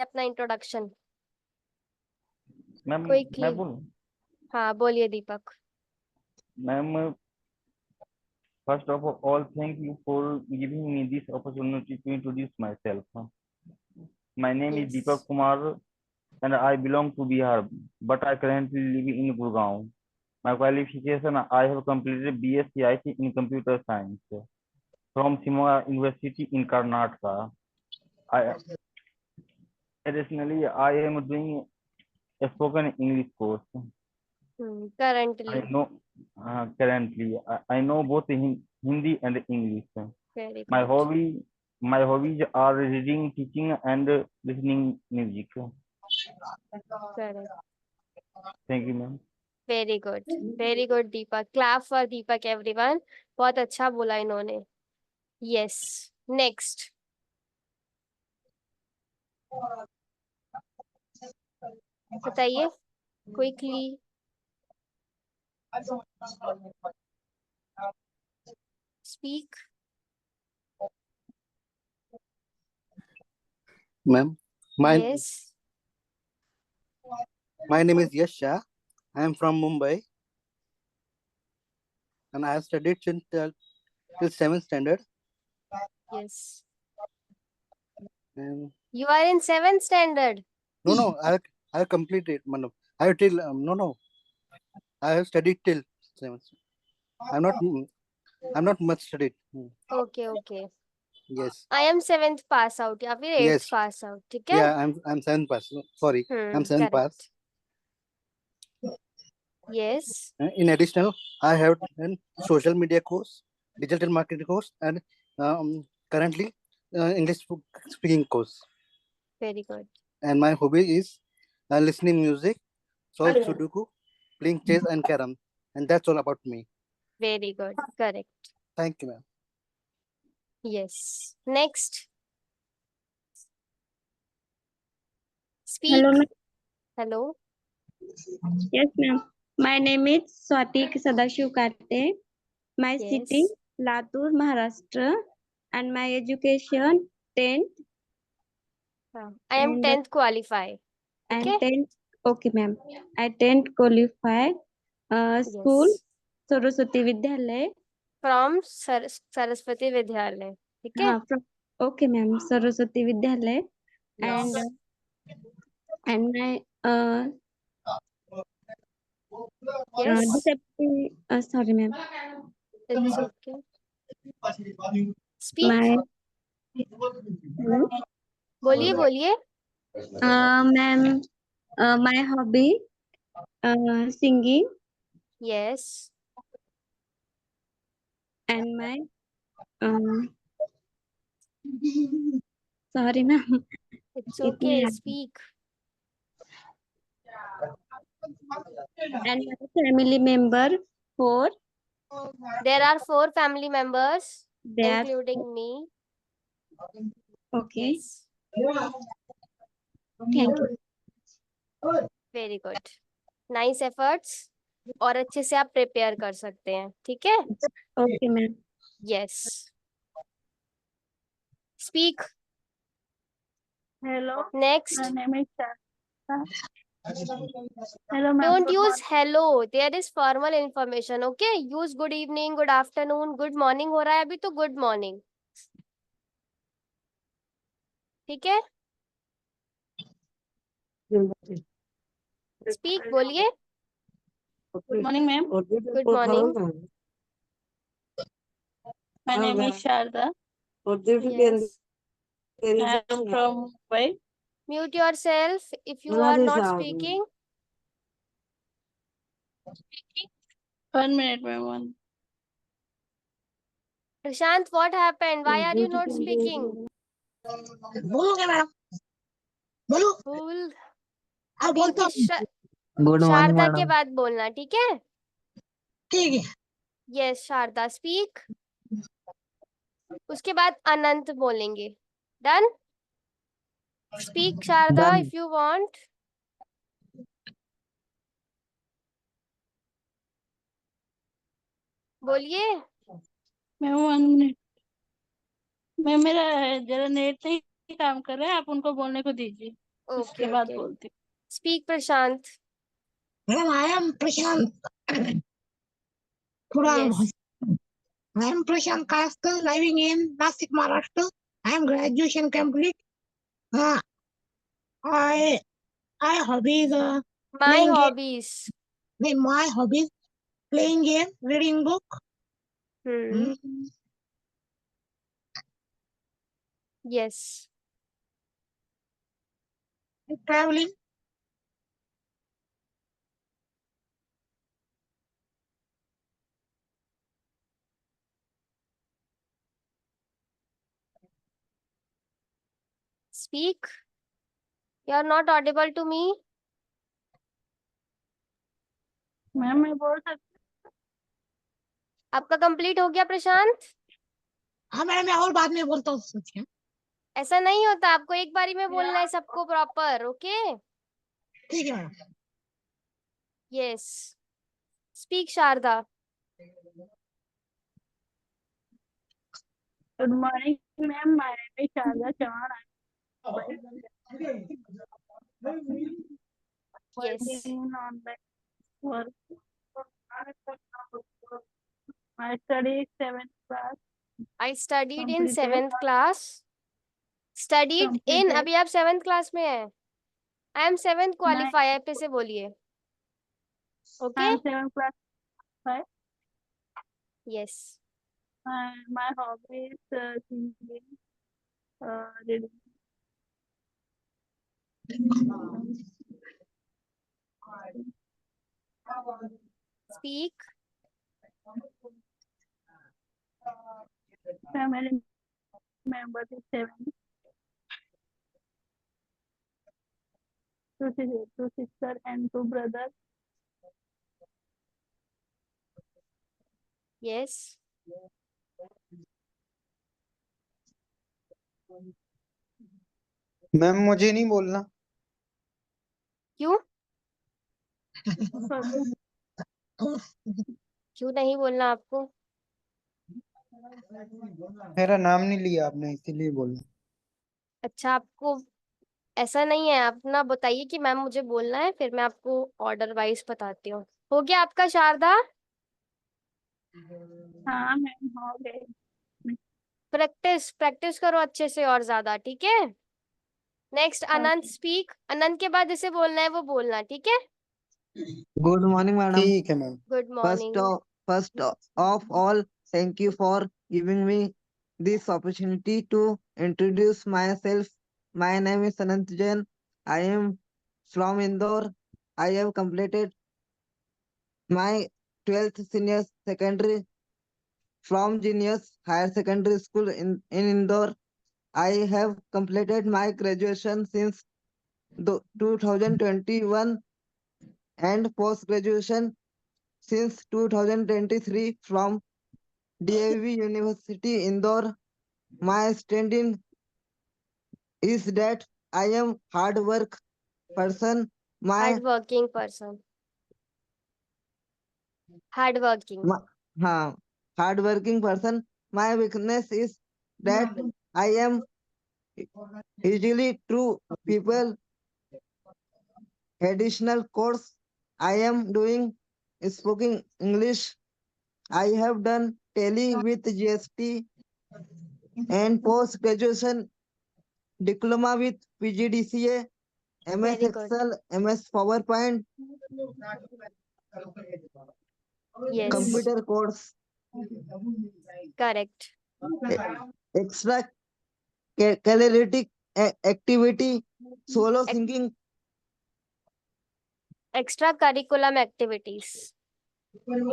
अपना introduction ma'am quickly. मैं बोलूं? हाँ बोलिए Deepak. Ma'am, first of all, thank you for giving me this opportunity to introduce myself. My name is yes. Deepak Kumar and I belong to Bihar, but I currently live in Gurgaon. My qualification: I have completed BSc IT in Computer Science from Shimoga University in Karnataka. I Additionally, I am doing a spoken English course. Currently. I know currently I know both Hindi and English. Very My good. hobby my hobbies are reading, teaching, and listening music. Correct. Thank you, ma'am. Very good. Very good Deepak, clap for Deepak everyone. बहुत अच्छा बोला इन्होंने। Yes. Next. बताइए quickly. Speak. Ma'am, my yes. my name is Yash Shah. I am from Mumbai and I have studied till 7th standard. Yes. And you are in 7th standard. no, I have completed. Mano, I have till no, I have studied till 7th. I'm not much studied. Okay okay. Yes, I am 7th pass out या फिर 8th yes, pass out, ठीक है। yeah. I'm 7th pass. Sorry, I'm 7th correct. pass. Yes. In additional, I have done social media course, digital marketing course, and currently English speaking course. Very good. And my hobby is listening music, solve Sudoku, playing chess and carom, and that's all about me. Very good. Correct. Thank you, ma'am. Yes. Next. Hello, speak. ma'am. Hello. Yes, ma'am. My name is Swati Sadashiv Karte. My city, yes. Latur, Maharashtra, and my education 10th I am and 10th qualify, ठीक है। 10th. Okay, ma'am. I 10th qualified. Yes. School Saraswati Vidyalay. From Saraswati Vidyalaya, ठीक है। From okay, ma'am. Saraswati Vidyalay yes. and my yes. sorry, ma'am. It's okay. Speak. My बोलिए बोलिए। ma'am. My hobby singing yes. and my sorry, ma'am. It's इतने okay, हैं। Speak. And my family member 4. There are 4 family members They are including me. okay. Yes. Thank you. Very good. Nice efforts. और अच्छे से आप prepare कर सकते हैं, ठीक है। Okay, ma'am. Yes. Speak. Hello, next. my name is Shasta. Hello, ma'am. Don't Good use morning. hello. There is formal information. Okay. Use good evening, good afternoon, good morning हो रहा है अभी तो good morning. ठीक है. Speak बोलिए. Good morning, ma'am. Good morning. My name is Sharda. Yes. I am from Mumbai. Mute yourself if you are not speaking. 1 minute, ma'am. Prashant, what happened? Why are you not speaking? बोलोगे madam? बोलो। Fool. हाँ अभी बोलता हूँ। Good morning Sharda के madam. बाद बोलना, ठीक है. ठीक है। Yes, Sharda speak. उसके बाद अनंत बोलेंगे. Done? Speak Sharda Done. if you want. बोलिए. Ma'am 1 minute. मैम मेरा जरा नेट नहीं काम कर रहा है, आप उनको बोलने को दीजिए। Okay, बाद okay. बोलती हूँ। Speak Prashant. Madam, I am Prashant. थोड़ा Yes. I am Prashant Kayaskar, living in Nasik, Maharashtra. I am graduation complete. Uh, I hobbies My playing game. hobbies. My hobbies playing game, reading book, Hmm. Yes. traveling. Speak. You are not audible to me. Ma'am मैं बोल सकती आपका complete हो गया प्रशांत? हाँ madam, मैं और बाद में बोलता हूँ सोच के। ऐसा नहीं होता, आपको एक बारी में बोलना है सबको प्रॉपर. ओके. ठीक है madam. Yes. Speak Sharda. Good morning ma'am, my name is Sharda Chauhan. Yes. working on the work. I study 7th class. I studied in Completed. 7th class. Studied in. Completed. अभी आप 7th क्लास में हैं. I am 7th qualifier पे से बोलिए. Okay. I am 7th class. Yes. And my hobby is singing, reading. Speak. Family members is 7. Two sisters and 2 brothers. Yes. Ma'am मुझे नहीं बोलना। क्यों? So, क्यों नहीं बोलना आपको? मेरा नाम नहीं लिया आपने, इसीलिए बोला। अच्छा, आपको ऐसा नहीं है. आप ना बताइए कि मैम मुझे बोलना है, फिर मैं आपको ऑर्डर वाइज बताती हूँ. हो गया आपका शारदा? हाँ मैम हो गए। प्रैक्टिस प्रैक्टिस करो अच्छे से और ज्यादा. ठीक है. नेक्स्ट अनंत. स्पीक. अनंत के बाद जिसे बोलना है वो बोलना. ठीक है. Good morning, madam. ठीक है ma'am. Good morning. First of all, thank you for giving me this opportunity to introduce myself. My name is Anant Jain. I am from Indore. I have completed my 12th senior secondary from Genius Higher Secondary School in Indore. I have completed my graduation since 2021 and post-graduation since 2023 from DAV University Indore. My standing is that I am hard work person. My hard working person. Hard working. hard working person. My weakness is that I am easily true people. Additional course I am doing speaking English. I have done Tally with GST and post graduation diploma with PGDCA, MS Very good. Excel, MS PowerPoint, Yes. computer course, Correct. extra catalytic activity, solo singing. Extra curriculum activities.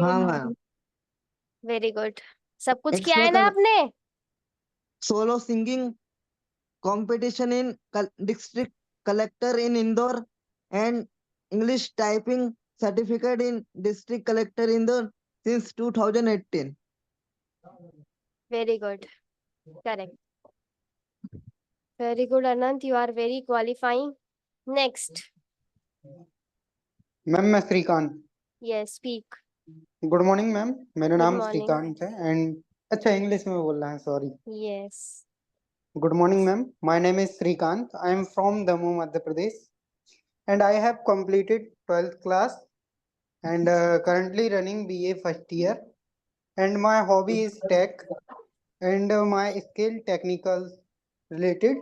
हाँ ma'am. Very good. सब कुछ किया है ना Extra आपने? solo singing competition in district collector in Indore and English typing certificate in district collector Indore since 2018. Very good. Correct. Very good Anant. You are very qualifying. Next. Ma'am मैं Shrikant. Yes. Speak. Good morning ma'am, मेरा Good नाम morning. Shrikant है and अच्छा English में बोलना है, sorry. Yes. Good morning, ma'am. My name is Srikant. I am from Damoh, Madhya Pradesh, and I have completed 12th class and currently running BA first year. And my hobby is tech, and my skill technical related.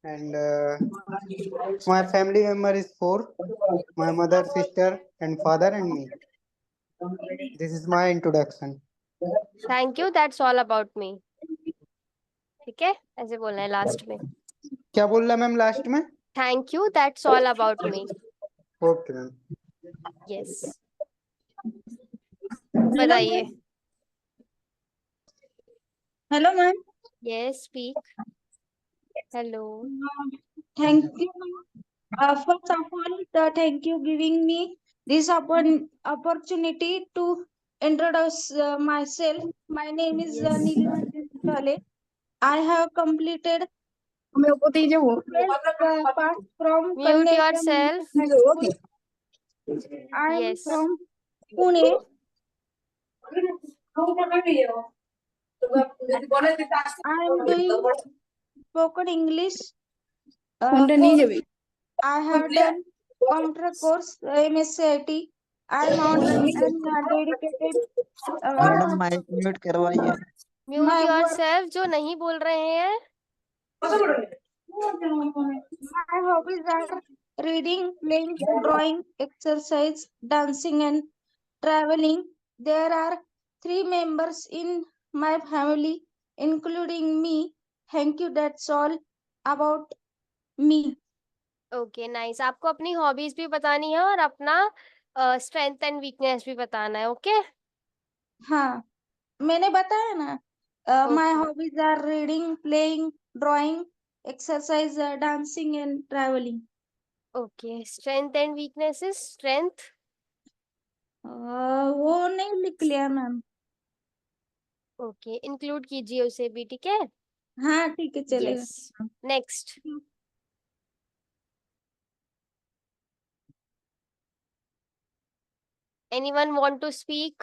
And my family member is 4: my mother, sister, and father, and me. This is my introduction. Thank you, that's all about me. ठीक है, ऐसे बोलना है last में। क्या बोल रहा ma'am last में? Thank you, that's all about me. Okay ma'am. Yes, बताइए। Hello, ma'am. Yes, speak. Hello. Thank you, ma'am. First of all, thank you giving me this opportunity to introduce myself. My name is Yes. Nilima Sale. I have completed 12th pass from Mute Kanya yourself. International School. I am Yes. from Pune. I am doing spoken English. Course. I have done computer course MSCIT. I am on and dedicated. Madam mic mute करवाइए। Mute My work. Yourself, जो नहीं बोल रहे हैं। My hobbies are reading, playing, drawing, exercise, dancing, and traveling. There are 3 members in my family, including me. Thank you. That's all about me. Okay, nice. आपको अपनी hobbies भी बतानी है और अपना स्ट्रेंथ एंड वीकनेस भी बताना है। ओके, हाँ, मैंने बताया ना। My Okay. hobbies are reading, playing, drawing, exercise, dancing, and traveling. Okay, strength and weaknesses. Strength, वो नहीं लिख लिया मैम। ओके, इंक्लूड कीजिए उसे भी। ठीक है, हाँ ठीक है, चलेगा। Yes. Next, anyone want to speak?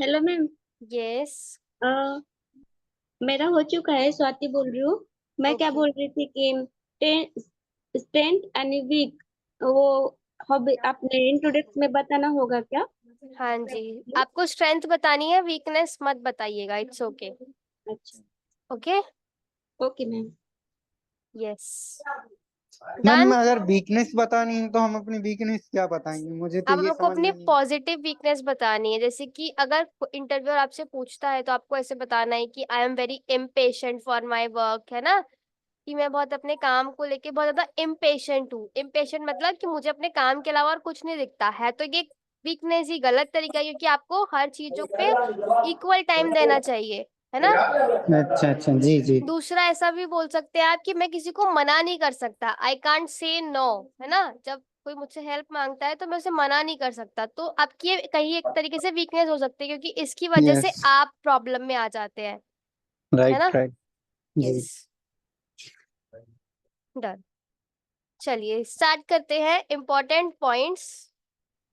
Hello ma'am. Yes. मेरा हो चुका है, स्वाति बोल रही हूँ। मैं क्या Okay. बोल रही थी कि स्ट्रेंथ एंड वीक, वो हॉबी आपने इंट्रोडक्ट में बताना होगा क्या? हाँ जी, आपको स्ट्रेंथ बतानी है, वीकनेस मत बताइएगा। It's okay. अच्छा, okay, okay ma'am. Yes. Ma'am done. अगर वीकनेस बतानी है तो हम अपनी वीकनेस क्या बताएंगे? मुझे तो अब ये आपको समझ अपनी में नहीं। पॉजिटिव वीकनेस बतानी है। जैसे कि अगर इंटरव्यूअर आपसे पूछता है तो आपको ऐसे बताना है कि I am very impatient for my work, है ना, कि मैं बहुत अपने काम को लेके बहुत ज्यादा इम्पेशेंट हूँ। इम्पेशेंट मतलब कि मुझे अपने काम के अलावा और कुछ नहीं दिखता है। तो ये वीकनेस ही गलत तरीका है, क्योंकि आपको हर चीजों पे इक्वल टाइम देना चाहिए, है ना। अच्छा अच्छा, जी जी। दूसरा ऐसा भी बोल सकते हैं आप कि मैं किसी को मना नहीं कर सकता, आई कांट से नो, है ना। जब कोई मुझसे हेल्प मांगता है तो मैं उसे मना नहीं कर सकता। तो आपकी ये कहीं एक तरीके से वीकनेस हो सकती है, क्योंकि इसकी वजह से यस, आप प्रॉब्लम में आ जाते हैं, है ना। Right right. जी। Yes, done. चलिए स्टार्ट करते हैं इम्पोर्टेंट पॉइंट्स।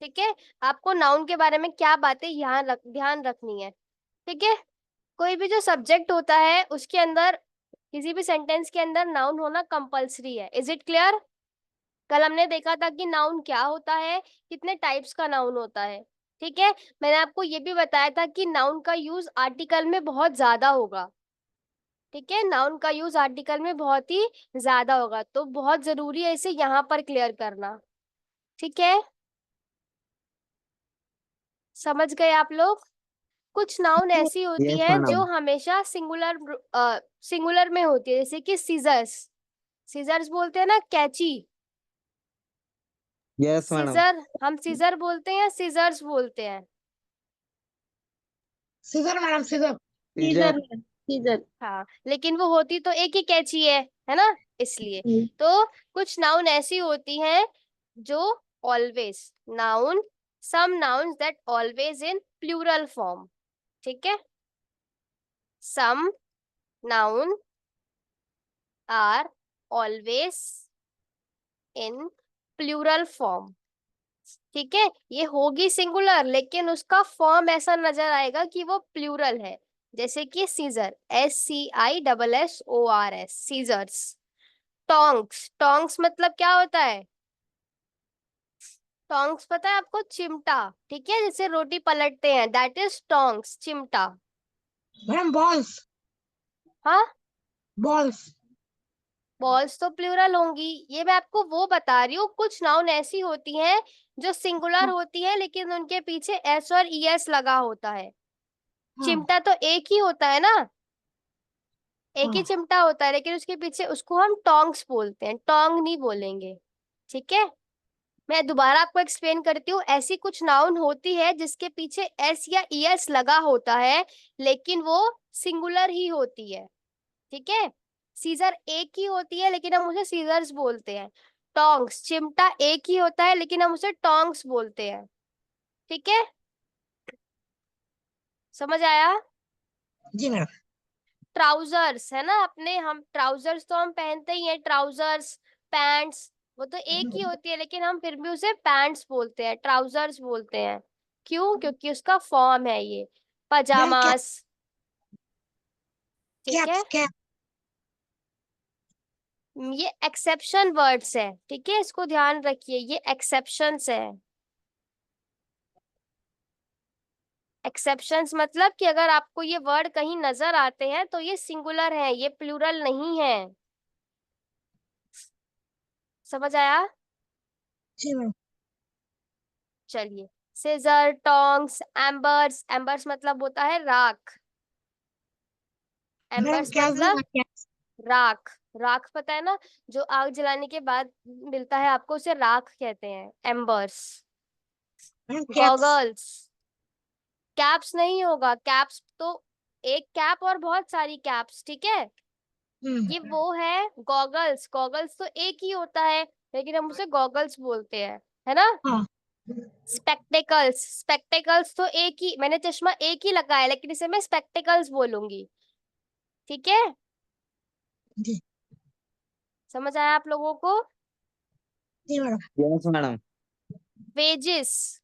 ठीक है, आपको नाउन के बारे में क्या बातें ध्यान रखनी है। ठीक है, कोई भी जो सब्जेक्ट होता है उसके अंदर, किसी भी सेंटेंस के अंदर नाउन होना कंपलसरी है। Is it clear? कल हमने देखा था कि नाउन क्या होता है, कितने टाइप्स का नाउन होता है। ठीक है, मैंने आपको ये भी बताया था कि नाउन का यूज आर्टिकल में बहुत ज्यादा होगा। ठीक है, नाउन का यूज आर्टिकल में बहुत ही ज्यादा होगा, तो बहुत जरूरी है इसे यहाँ पर क्लियर करना। ठीक है, समझ गए आप लोग? कुछ नाउन ऐसी होती यस है जो मैडम। हमेशा सिंगुलर में होती है, जैसे कि सीजर्स। सीजर्स बोलते हैं ना, कैची। Yes madam. सीजर, हम सीजर बोलते हैं या सीजर्स बोलते हैं? Scissor madam, scissor. Scissor. Scissor. हाँ, लेकिन वो होती तो एक ही कैची है ना, इसलिए। तो कुछ नाउन ऐसी होती हैं जो always, noun, some nouns that always in plural form. ठीक है, some noun are always in plural form. ठीक है, ये होगी सिंगुलर लेकिन उसका फॉर्म ऐसा नजर आएगा कि वो प्लूरल है। जैसे कि scissor, SCISSORS, scissors. Tongs, tongs मतलब क्या होता है? टोंग्स पता है आपको? चिमटा, ठीक है, जिसे रोटी पलटते हैं, दैट इज टोंग्स, चिमटा। मैम बॉल्स, हाँ, बॉल्स। बॉल्स तो प्लूरल होंगी। ये मैं आपको वो बता रही हूँ, कुछ नाउन ऐसी होती हैं जो सिंगुलर होती है लेकिन उनके पीछे एस और ईएस लगा होता है। चिमटा तो एक ही होता है ना, एक ही चिमटा होता है, लेकिन उसके पीछे, उसको हम टोंग्स बोलते हैं, टोंग नहीं बोलेंगे। ठीक है, मैं दोबारा आपको एक्सप्लेन करती हूँ। ऐसी कुछ नाउन होती है जिसके पीछे एस या ईएस लगा होता है लेकिन वो सिंगुलर ही होती है। ठीक है, सीजर एक ही होती है लेकिन हम उसे सीजर्स बोलते हैं। टोंग्स, चिमटा एक ही होता है लेकिन हम उसे टोंग्स बोलते हैं। ठीक है, समझ आया? जी मैम। ट्राउजर्स है ना, अपने हम ट्राउजर्स तो हम पहनते ही हैं, ट्राउजर्स, पैंट्स, वो तो एक ही होती है लेकिन हम फिर भी उसे पैंट्स बोलते हैं, ट्राउजर्स बोलते हैं। क्यों? क्योंकि उसका फॉर्म है ये। मैम क्या, पजामास, ठीक है, कैप्स, कैप। ये एक्सेप्शन वर्ड्स है, ठीक है, इसको ध्यान रखिए, ये एक्सेप्शंस है। एक्सेप्शंस मतलब कि अगर आपको ये वर्ड कहीं नजर आते हैं तो ये सिंगुलर है, ये प्लूरल नहीं है। समझ आया? जी मैम। चलिए, सीजर, टोंग्स, एम्बर्स, एम्बर्स मतलब होता है राख। मैम एम्बर्स कैप्स मतलब क्या? राख। राख पता है ना, जो आग जलाने के बाद मिलता है आपको, उसे राख कहते हैं, एम्बर्स। Ma'am caps. गॉगल्स, कैप्स नहीं होगा, कैप्स तो एक कैप और बहुत सारी कैप्स, ठीक है, ये वो है गॉगल्स। गॉगल्स तो एक ही होता है लेकिन हम उसे गॉगल्स बोलते हैं, है ना। हाँ। स्पेक्टेकल्स, स्पेक्टेकल्स तो एक ही, मैंने चश्मा एक ही लगाया लेकिन इसे मैं स्पेक्टेकल्स बोलूंगी। ठीक है, जी। समझ आया आप लोगों को? जी madam. Yes madam. Wages,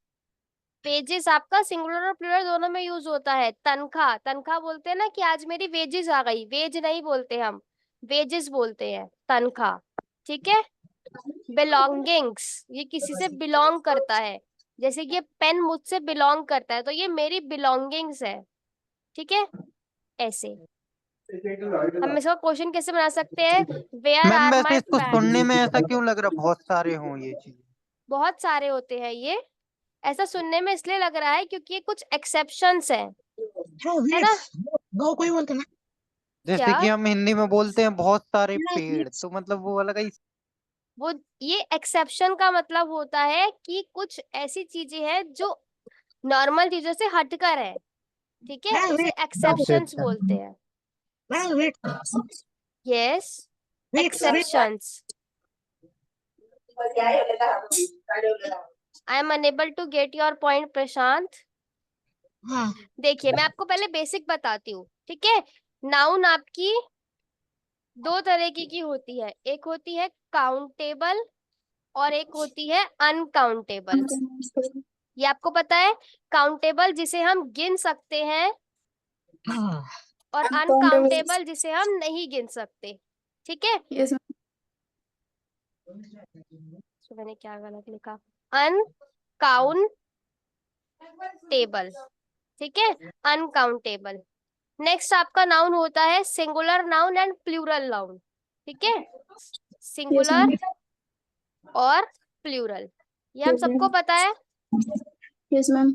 wages आपका सिंगुलर और प्लूरल दोनों में यूज होता है। तनख्वाह, तनख्वाह बोलते हैं ना कि आज मेरी वेजेस आ गई, वेज नहीं बोलते हम, वेजेस बोलते हैं, तनख्वाह। ठीक है, बिलोंगिंग्स, ये किसी से बिलोंग करता है, जैसे कि ये पेन मुझसे बिलोंग करता है तो ये मेरी बिलोंगिंग्स है। ठीक है, ऐसे हम इसका क्वेश्चन कैसे बना सकते हैं? वेयर मैम आर वैसे माई इसको सुनने में पैंट्स। ऐसा क्यों लग रहा बहुत सारे हों ये चीज? बहुत सारे होते हैं ये, ऐसा सुनने में इसलिए लग रहा है क्योंकि ये कुछ एक्सेप्शंस हैं, हाँ है ना। वीट्स, गो कोई बोलते ना। जैसे क्या? कि हम हिंदी में बोलते हैं बहुत सारे मैम पेड़, वीट्स। तो मतलब वो अलग ही। वो, ये एक्सेप्शन का मतलब होता है कि कुछ ऐसी चीजें हैं जो नॉर्मल चीजों से हटकर है, ठीक है, मैम उसे वीट्स। अच्छा एक्सेप्शंस अच्छा। बोलते हैं। Ma'am wheats. Yes, wheats wheats. Exceptions. I am unable to get your point Prashant. हाँ। देखिए, मैं आपको पहले बेसिक बताती हूँ, ठीक है। नाउन आपकी दो तरह की होती है, एक होती है काउंटेबल और एक होती है अनकाउंटेबल। ये आपको पता है, काउंटेबल जिसे हम गिन सकते हैं हाँ। और Uncountable. अनकाउंटेबल जिसे हम नहीं गिन सकते। ठीक है, Yes, ma'am. तो मैंने क्या गलत लिखा? अनकाउंटेबल, ठीक है, अनकाउंटेबल। नेक्स्ट आपका नाउन होता है singular noun and plural noun, ठीक है, Yes, ma'am. सिंगुलर और प्लूरल, ये हम Yes, सबको ma'am. पता है। Yes, ma'am.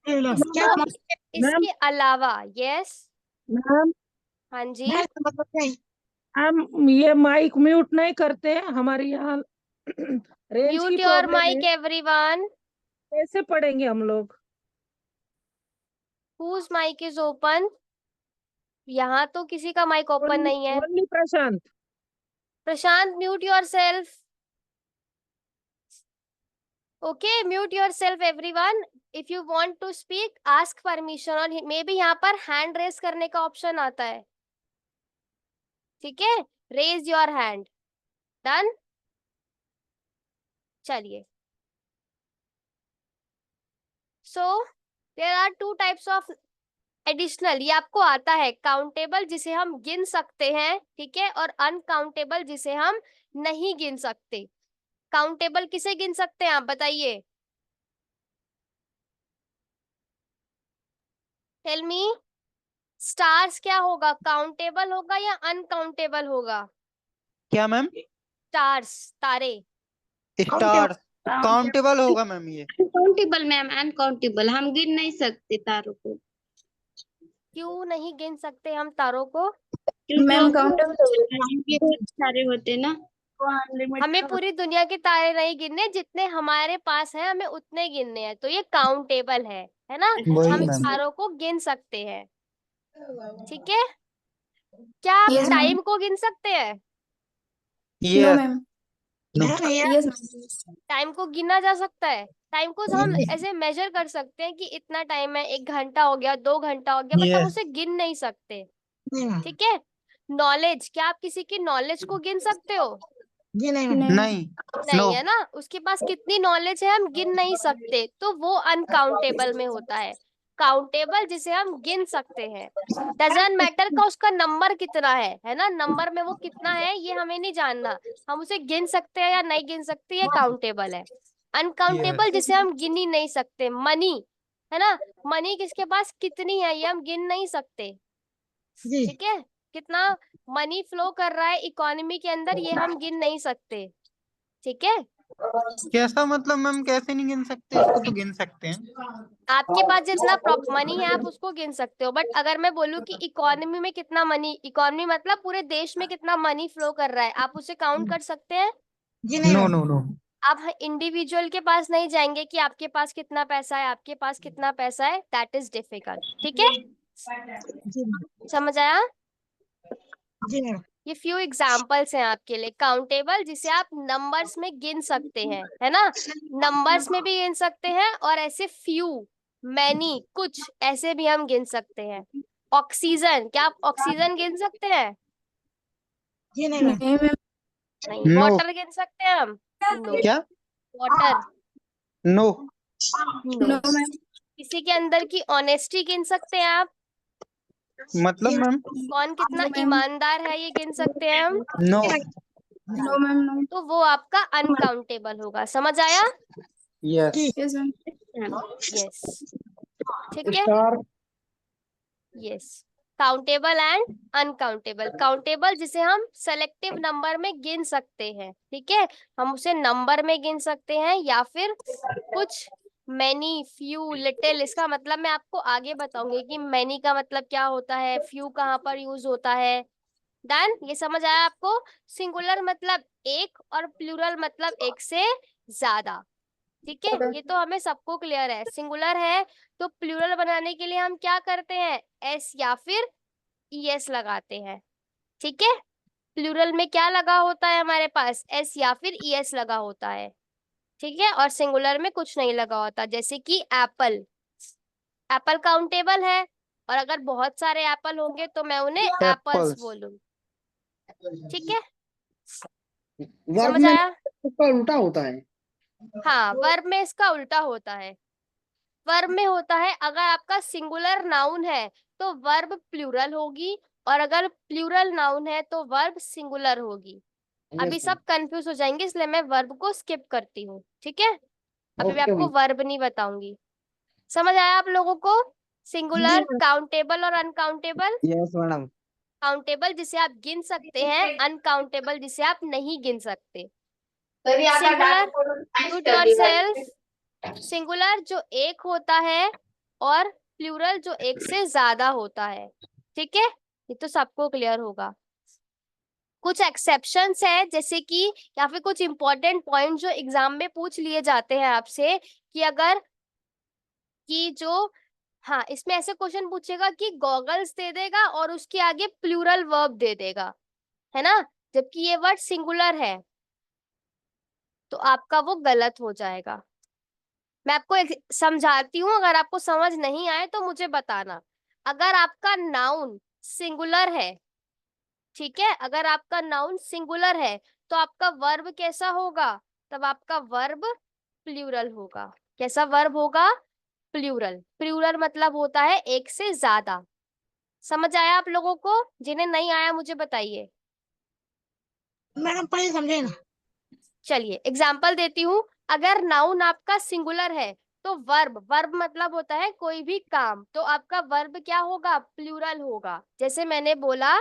क्या अब मैम? इसके अलावा, यस, मैम, हाँ जी, मैम मतलब क्या है? हम ये माइक म्यूट नहीं करते हैं, हमारे यहाँ रेंज की म्यूट योर प्रॉब्लम है। Mike everyone. कैसे पढ़ेंगे हम लोग? Whose mike is open? यहाँ तो किसी का माइक ओपन नहीं है। Only Prashant. Prashant, mute yourself. Okay, mute yourself everyone. If you want to speak ask permission, और मे बी यहाँ पर हैंड रेस करने का ऑप्शन आता है, ठीक है, रेज योर हैंड। डन, चलिए। So there are two types of additional ये आपको आता है, काउंटेबल जिसे हम गिन सकते हैं, ठीक है, और अनकाउंटेबल जिसे हम नहीं गिन सकते। काउंटेबल किसे गिन सकते हैं आप बताइए, टेल मी। स्टार्स क्या होगा, काउंटेबल होगा या अनकाउंटेबल होगा? क्या मैम? स्टार्स, तारे। स्टार काउंटेबल होगा मैम ये। अनकाउंटेबल मैम, अनकाउंटेबल, हम गिन नहीं सकते तारों को। क्यों नहीं गिन सकते हम तारों को? मैम काउंटेबल सारे होते ना। हमें पूरी दुनिया के तारे नहीं गिनने, जितने हमारे पास है हमें उतने गिनने हैं, तो ये काउंटेबल है ना। वही हम मैम। तारों को गिन सकते हैं, ठीक है। क्या आप Yes, टाइम को गिन सकते हैं? ये टाइम को गिना जा सकता है? टाइम को हम ऐसे मेजर कर सकते हैं कि इतना टाइम है, 1 घंटा हो गया, 2 घंटा हो गया, बट हम उसे गिन नहीं सकते, ठीक है। नॉलेज, क्या आप किसी की नॉलेज को गिन सकते हो? नहीं नहीं नो। है ना, उसके पास कितनी नॉलेज है हम गिन नहीं सकते, तो वो अनकाउंटेबल में होता है। काउंटेबल जिसे हम गिन सकते हैं, डजंट मैटर का उसका नंबर कितना है ना, नंबर में वो कितना है ये हमें नहीं जानना, हम उसे गिन सकते हैं या नहीं गिन सकते, ये काउंटेबल है। अनकाउंटेबल जिसे हम गिन ही नहीं सकते, मनी, है ना, मनी किसके पास कितनी है ये हम गिन नहीं सकते, ठीक है। कितना मनी फ्लो कर रहा है इकोनॉमी के अंदर ये हम गिन नहीं सकते, ठीक है। कैसा मतलब मैम, कैसे नहीं गिन सकते? इसको तो गिन सकते हैं। आपके पास जितना मनी है आप उसको गिन सकते हो, बट अगर मैं बोलूँ कि इकोनॉमी में कितना मनी, इकोनॉमी मतलब पूरे देश में कितना मनी फ्लो कर रहा है, आप उसे काउंट कर सकते हैं? No no no. आप इंडिविजुअल के पास नहीं जाएंगे कि आपके पास कितना पैसा है, आपके पास कितना पैसा है, दैट इज डिफिकल्ट, ठीक है। समझ आया? ये फ्यू एग्जाम्पल्स हैं आपके लिए। काउंटेबल जिसे आप नंबर्स में गिन सकते हैं, है ना, नंबर्स में भी गिन सकते हैं, और ऐसे फ्यू, मैनी, कुछ ऐसे भी हम गिन सकते हैं। ऑक्सीजन, क्या आप ऑक्सीजन गिन सकते हैं? नहीं। नो। वाटर गिन सकते हैं हम? नो। क्या? वाटर? नो। नो। किसी के अंदर की ऑनेस्टी गिन सकते हैं आप? मतलब मैम? कौन कितना ईमानदार है ये गिन सकते हैं हम? नो। तो वो आपका अनकाउंटेबल होगा, समझ आया? यस। यस, ठीक है। Yes, countable and uncountable. Countable जिसे हम सेलेक्टिव नंबर में गिन सकते हैं, ठीक है, हम उसे नंबर में गिन सकते हैं, या फिर कुछ मैनी, फ्यू, लिटिल, इसका मतलब मैं आपको आगे बताऊंगी कि मैनी का मतलब क्या होता है, फ्यू कहाँ पर यूज होता है। डन, ये समझ आया आपको? सिंगुलर मतलब एक और प्लूरल मतलब एक से ज्यादा, ठीक है, ये तो हमें सबको क्लियर है। सिंगुलर है तो प्लूरल बनाने के लिए हम क्या करते हैं, एस या फिर ईएस लगाते हैं, ठीक है। प्लूरल में क्या लगा होता है हमारे पास, एस या फिर ईएस लगा होता है, ठीक है, और सिंगुलर में कुछ नहीं लगा होता, जैसे कि एप्पल, एप्पल काउंटेबल है, और अगर बहुत सारे एप्पल होंगे तो मैं उन्हें एप्पल्स बोलूंगी, ठीक है। वर्ब समझ में आया? उसका उल्टा होता है। हाँ, वर्ब में इसका उल्टा होता है। वर्ब में होता है, अगर आपका सिंगुलर नाउन है तो वर्ब प्लूरल होगी, और अगर प्लूरल नाउन है तो वर्ब सिंगुलर होगी। अभी सब कंफ्यूज हो जाएंगे, इसलिए मैं वर्ब को स्किप करती हूँ, ठीक है। अभी मैं आपको वर्ब नहीं बताऊंगी। समझ आया आप लोगों को? सिंगुलर, काउंटेबल और अनकाउंटेबल। Yes madam. काउंटेबल जिसे आप गिन सकते हैं, अनकाउंटेबल जिसे आप नहीं गिन सकते। Singular, mute yourself. सिंगुलर जो एक होता है, और प्लूरल जो एक से ज्यादा होता है, ठीक है, ये तो सबको क्लियर होगा। कुछ एक्सेप्शंस है, जैसे कि या फिर कुछ इंपॉर्टेंट पॉइंट जो एग्जाम में पूछ लिए जाते हैं आपसे, कि अगर कि जो, हाँ, इसमें ऐसे क्वेश्चन पूछेगा कि गॉगल्स दे देगा और उसके आगे प्लूरल वर्ब दे देगा, है ना, जबकि ये वर्ड सिंगुलर है, तो आपका वो गलत हो जाएगा। मैं आपको समझाती हूँ, अगर आपको समझ नहीं आए तो मुझे बताना। अगर आपका नाउन सिंगुलर है, ठीक है, अगर आपका नाउन सिंगुलर है तो आपका वर्ब कैसा होगा, तब आपका वर्ब प्लूरल होगा। कैसा वर्ब होगा? प्लूरल। प्लूरल मतलब होता है एक से ज्यादा। समझ आया आप लोगों को? जिन्हें नहीं आया मुझे बताइए। मैडम पहले समझे ना। चलिए एग्जाम्पल देती हूँ। अगर नाउन आपका सिंगुलर है तो वर्ब, वर्ब मतलब होता है कोई भी काम, तो आपका वर्ब क्या होगा? प्लूरल होगा। जैसे मैंने बोला,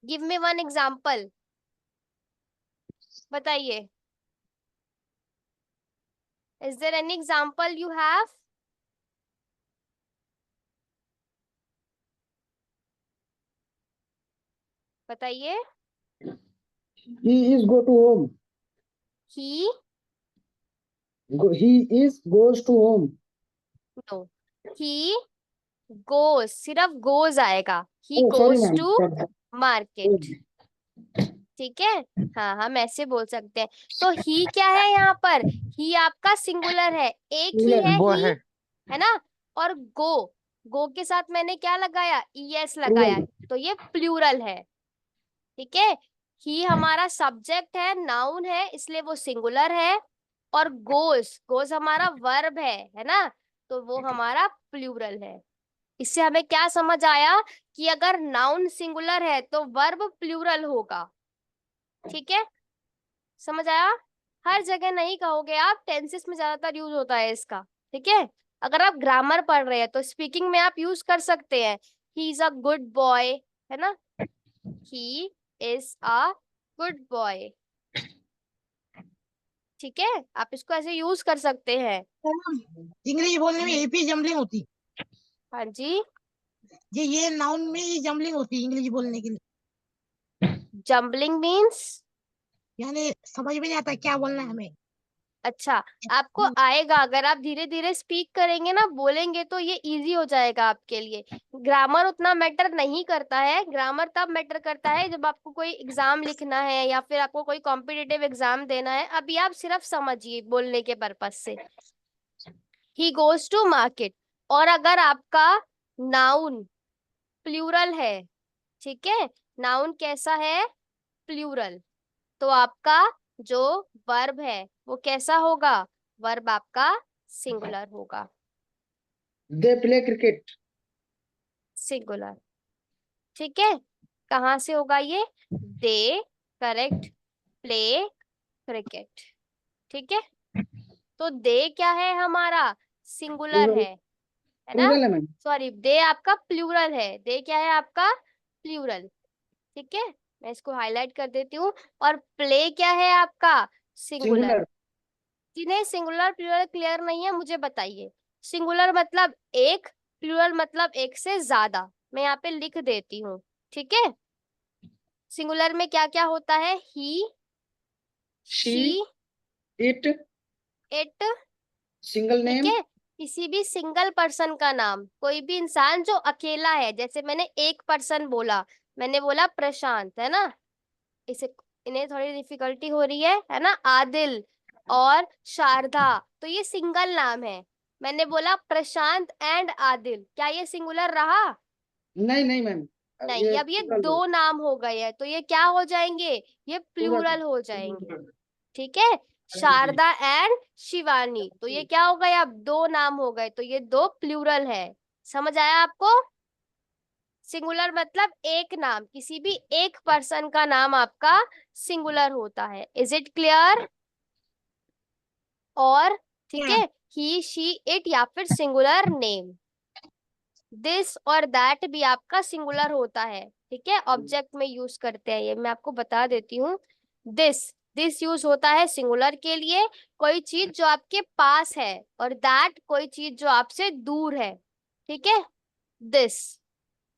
गिव मी वन एग्जाम्पल, बताइए। Is there any example you have? बताइए। He is go to home. He, He is goes to home. No, he goes, सिर्फ गोज आएगा। He Oh, sorry, goes ma'am. To market. ठीक है, हाँ हम ऐसे बोल सकते हैं। तो ही क्या है यहाँ पर? ही आपका सिंगुलर है, एक ही Singular. है Go ही, ahead. है ना। और गो, गो के साथ मैंने क्या लगाया? ईएस लगाया, Plural. तो ये प्लूरल है। ठीक है, ही हमारा सब्जेक्ट है, नाउन है, इसलिए वो सिंगुलर है। और गोस, गोस हमारा वर्ब है ना, तो वो हमारा प्लूरल है। इससे हमें क्या समझ आया कि अगर नाउन सिंगुलर है तो वर्ब प्लूरल होगा। ठीक है, समझ आया? हर जगह नहीं कहोगे आप, टेंसेस में ज्यादातर यूज होता है इसका। ठीक है, अगर आप ग्रामर पढ़ रहे हैं तो स्पीकिंग में आप यूज कर सकते हैं। He is a good boy, है ना, he is a good boy. ठीक है, आप इसको ऐसे यूज कर सकते हैं। इंग्लिश बोलने में एपी जम्बलिंग होती। हाँ जी, ये नाउन में ये जम्बलिंग होती इंग्लिश बोलने के लिए। जम्बलिंग मीन्स, यानी समझ में नहीं आता क्या बोलना है हमें। अच्छा आपको आएगा, अगर आप धीरे धीरे स्पीक करेंगे ना, बोलेंगे, तो ये इजी हो जाएगा आपके लिए। ग्रामर उतना मैटर नहीं करता है, ग्रामर तब मैटर करता है जब आपको कोई एग्जाम लिखना है या फिर आपको कोई कॉम्पिटिटिव एग्जाम देना है। अभी आप सिर्फ समझिए बोलने के पर्पज से। He goes to market. और अगर आपका नाउन प्लूरल है, ठीक है, नाउन कैसा है? प्लूरल, तो आपका जो वर्ब है वो कैसा होगा? वर्ब आपका सिंगुलर होगा। They play cricket. सिंगुलर, ठीक है। कहाँ से होगा ये? दे, करेक्ट, प्ले क्रिकेट। ठीक है, तो दे क्या है हमारा? Singular Plural. है ना। Plural है मैम. सॉरी, दे आपका प्लूरल है। दे क्या है आपका? प्लूरल। ठीक है, मैं इसको हाईलाइट कर देती हूँ। और प्ले क्या है आपका? सिंगुलर। Singular. जिन्हें सिंगुलर प्लूरल क्लियर नहीं है मुझे बताइए। सिंगुलर मतलब एक, प्लूरल मतलब एक से ज्यादा। मैं यहाँ पे लिख देती हूँ, ठीक है। सिंगुलर में क्या क्या होता है? ही, शी, It. इट। Single ठीक name. है, किसी भी सिंगल पर्सन का नाम, कोई भी इंसान जो अकेला है। जैसे मैंने एक पर्सन बोला, मैंने बोला प्रशांत, है ना। इसे, इन्हें थोड़ी डिफिकल्टी हो रही है ना। आदिल और शारदा, तो ये सिंगल नाम है। मैंने बोला प्रशांत एंड आदिल, क्या ये सिंगुलर रहा? नहीं मैम. नहीं, ये अब ये plural दो नाम हो गए हैं, तो ये क्या हो जाएंगे? ये Plural. प्लूरल हो जाएंगे। ठीक है, शारदा एंड शिवानी, तो ये क्या हो गए? अब दो नाम हो गए, तो ये दो प्लूरल है। समझ आया आपको? सिंगुलर मतलब एक नाम, किसी भी एक पर्सन का नाम आपका सिंगुलर होता है। Is it clear? और ठीक है, ही, शी, इट या फिर सिंगुलर नेम। दिस और दैट भी आपका सिंगुलर होता है। ठीक है, ऑब्जेक्ट में यूज करते हैं, ये मैं आपको बता देती हूँ। दिस, दिस यूज होता है सिंगुलर के लिए, कोई चीज जो आपके पास है। और दैट कोई चीज जो आपसे दूर है। ठीक है, दिस,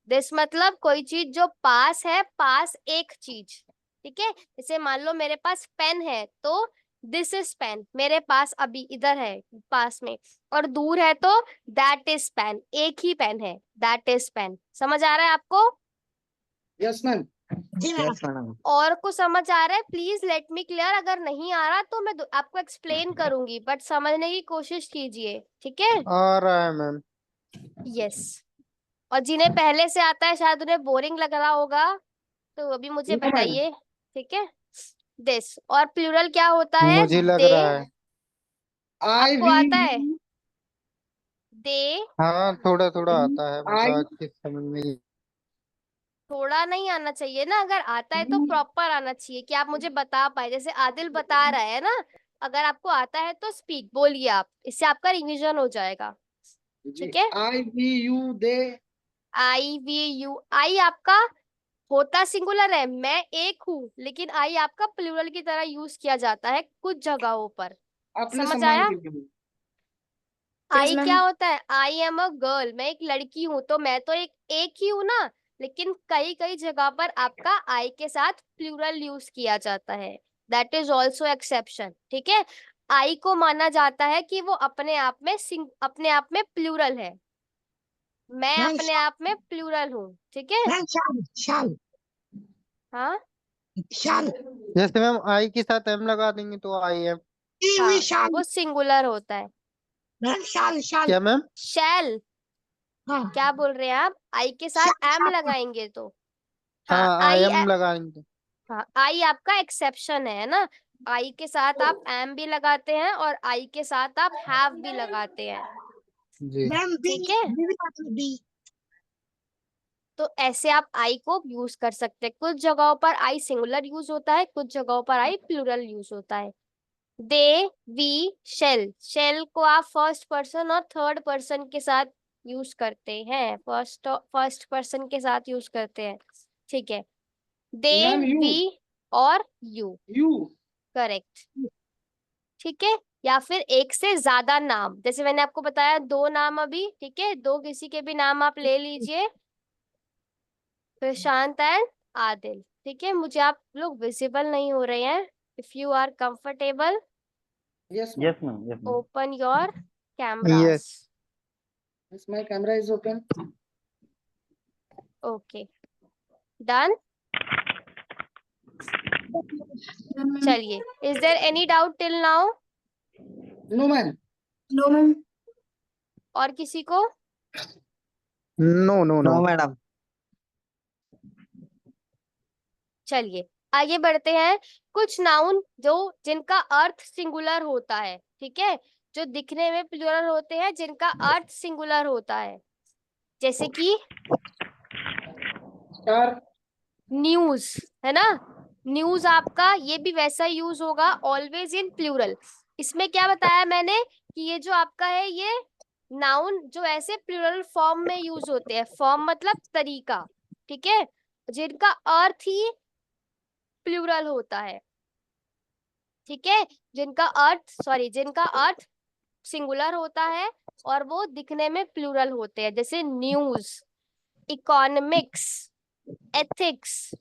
दिस मतलब कोई चीज जो पास है, पास एक चीज। ठीक है, जैसे मान लो मेरे पास पेन है, तो दिस इज पेन, मेरे पास अभी इधर है पास में। और दूर है तो दैट इज पेन, एक ही पेन है, दैट इज पेन। समझ आ रहा है आपको? Yes ma'am. जी मैम। Yes, madam. और कुछ समझ आ रहा है? Please let me clear. अगर नहीं आ रहा तो मैं आपको एक्सप्लेन करूंगी, बट समझने की कोशिश कीजिए। ठीक है, All right, ma'am. यस। और जिन्हें पहले से आता है शायद उन्हें बोरिंग लग रहा होगा, तो अभी मुझे No मैम. बताइए। ठीक है, दिस और प्लूरल क्या होता है? मुझे लग दे, रहा है. I आपको आता है? we दे, हाँ थोड़ा थोड़ा आता है, मतलब अच्छे से समझ में। थोड़ा नहीं आना चाहिए ना, अगर आता है तो प्रॉपर आना चाहिए कि आप मुझे बता पाए, जैसे आदिल बता रहा है ना, अगर आपको आता है तो स्पीक, बोलिए आप, इससे आपका रिवीजन हो जाएगा। ठीक है, I we you they. I we you, I आपका होता सिंगुलर है, मैं एक हूँ, लेकिन आई आपका प्लूरल की तरह यूज किया जाता है कुछ जगहों पर। अपने समझ सम्मान आया? के लिए। आई क्या होता है? आई एम अ गर्ल, मैं एक लड़की हूँ, तो मैं तो एक ही हूँ ना, लेकिन कई कई जगह पर आपका आई के साथ प्लूरल यूज किया जाता है, दैट इज ऑल्सो एक्सेप्शन। ठीक है, आई को माना जाता है कि वो अपने आप में प्लूरल है, मैं मैम अपने आप में प्लूरल हूँ। ठीक है, मैम शाल शाल हाँ शाल जैसे मैम आई के साथ एम लगा देंगे तो आई एम। वी हाँ, शाल वो सिंगुलर होता है। मैम शाल शाल क्या मैम? शैल, हाँ क्या बोल रहे हैं आप? आई के साथ शाल एम शाल लगाएंगे तो हाँ, हाँ आई एम लगाएंगे। हाँ, आई आपका एक्सेप्शन है ना, आई के साथ आप एम भी लगाते हैं और आई के साथ आप हैव भी लगाते हैं। जी मैम बी ठीक है, बी तो ऐसे आप आई को यूज कर सकते हैं, कुछ जगहों पर आई सिंगुलर यूज होता है, कुछ जगहों पर आई प्लूरल यूज होता है। दे, वी, शेल, शेल को आप फर्स्ट पर्सन और थर्ड पर्सन के साथ यूज करते हैं, फर्स्ट पर्सन के साथ यूज करते हैं। ठीक है, दे, मैम यू वी और यू, यू करेक्ट। ठीक है, या फिर एक से ज्यादा नाम, जैसे मैंने आपको बताया दो नाम अभी, ठीक है, दो किसी के भी नाम आप ले लीजिए, प्रशांत एंड आदिल। ठीक है, मुझे आप लोग विजिबल नहीं हो रहे हैं, if you are comfortable yes Yes, ma'am. Yes, ma'am. Open your yes. Cameras. Yes my camera is open. Okay, done. चलिए, is there any doubt till now? No ma'am. No, ma'am. और किसी को? No no no no. Madam. चलिए आगे बढ़ते हैं, कुछ noun जो जिनका अर्थ सिंगुलर होता है, ठीक है, जो दिखने में प्लूरल होते हैं, जिनका अर्थ सिंगुलर होता है, जैसे कि स्टार। न्यूज, है ना, न्यूज आपका ये भी वैसा यूज होगा, ऑलवेज इन प्लूरल। इसमें क्या बताया मैंने कि ये जो आपका है, ये नाउन जो ऐसे प्लूरल फॉर्म में यूज होते हैं, फॉर्म मतलब तरीका, ठीक है, जिनका अर्थ ही प्लूरल होता है। ठीक है, जिनका अर्थ सिंगुलर होता है और वो दिखने में प्लूरल होते हैं, जैसे न्यूज, इकोनॉमिक्स, एथिक्स,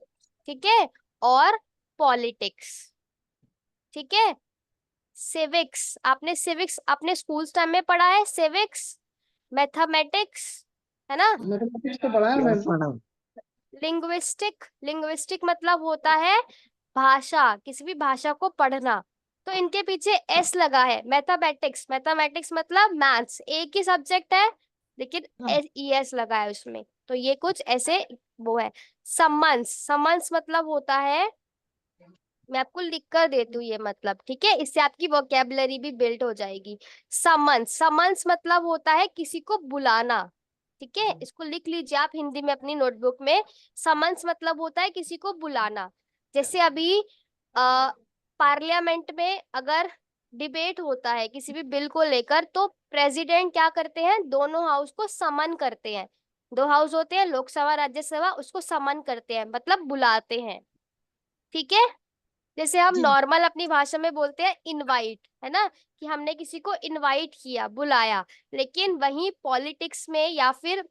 ठीक है, और पॉलिटिक्स। ठीक है, सिविक्स, आपने सिविक्स अपने स्कूल टाइम में पढ़ा है, सिविक्स, मैथमेटिक्स, है ना, मैथमेटिक्स तो पढ़ा है यस मैम। मैडम। लिंग्विस्टिक मतलब होता है भाषा, किसी भी भाषा को पढ़ना, तो इनके पीछे एस लगा है। मैथमेटिक्स मतलब मैथ्स, एक ही सब्जेक्ट है लेकिन एस लगा है उसमें, तो ये कुछ ऐसे वो है। समन्स मतलब होता है, मैं आपको लिख कर देती हूँ ये मतलब, ठीक है, इससे आपकी वोकेबलरी भी बिल्ड हो जाएगी। समन्स मतलब होता है किसी को बुलाना, ठीक है, इसको लिख लीजिए आप हिंदी में अपनी नोटबुक में। समन्स मतलब होता है किसी को बुलाना, जैसे अभी पार्लियामेंट में अगर डिबेट होता है किसी भी बिल को लेकर, तो प्रेसिडेंट क्या करते हैं, दोनों हाउस को समन करते हैं, दो हाउस होते हैं लोकसभा राज्यसभा, उसको समन करते हैं मतलब बुलाते हैं। ठीक है, जैसे हम नॉर्मल अपनी भाषा में बोलते हैं इनवाइट, है ना, कि हमने किसी को इनवाइट किया, बुलाया, लेकिन वहीं पॉलिटिक्स में या फिर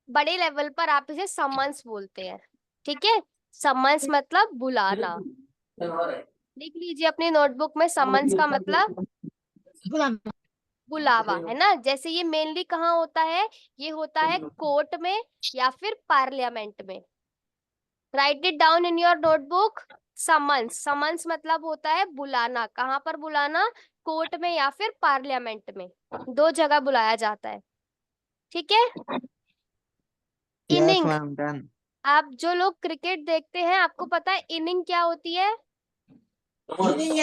बड़े लेवल पर आप इसे समन्स बोलते हैं। ठीक है, समन्स मतलब बुलाना, लिख लीजिए अपनी नोटबुक में, समन्स का मतलब बुलावा, है ना, जैसे ये मेनली कहाँ होता है, ये होता है कोर्ट में या फिर पार्लियामेंट में। Right it down in your notebook, summons मतलब होता है बुलाना, कहाँ पर बुलाना, कोर्ट में या फिर पार्लियामेंट में, दो जगह बुलाया जाता है। ठीक है, यस इनिंग, मैम डन। आप जो लोग क्रिकेट देखते हैं आपको पता है इनिंग क्या होती है? नहीं,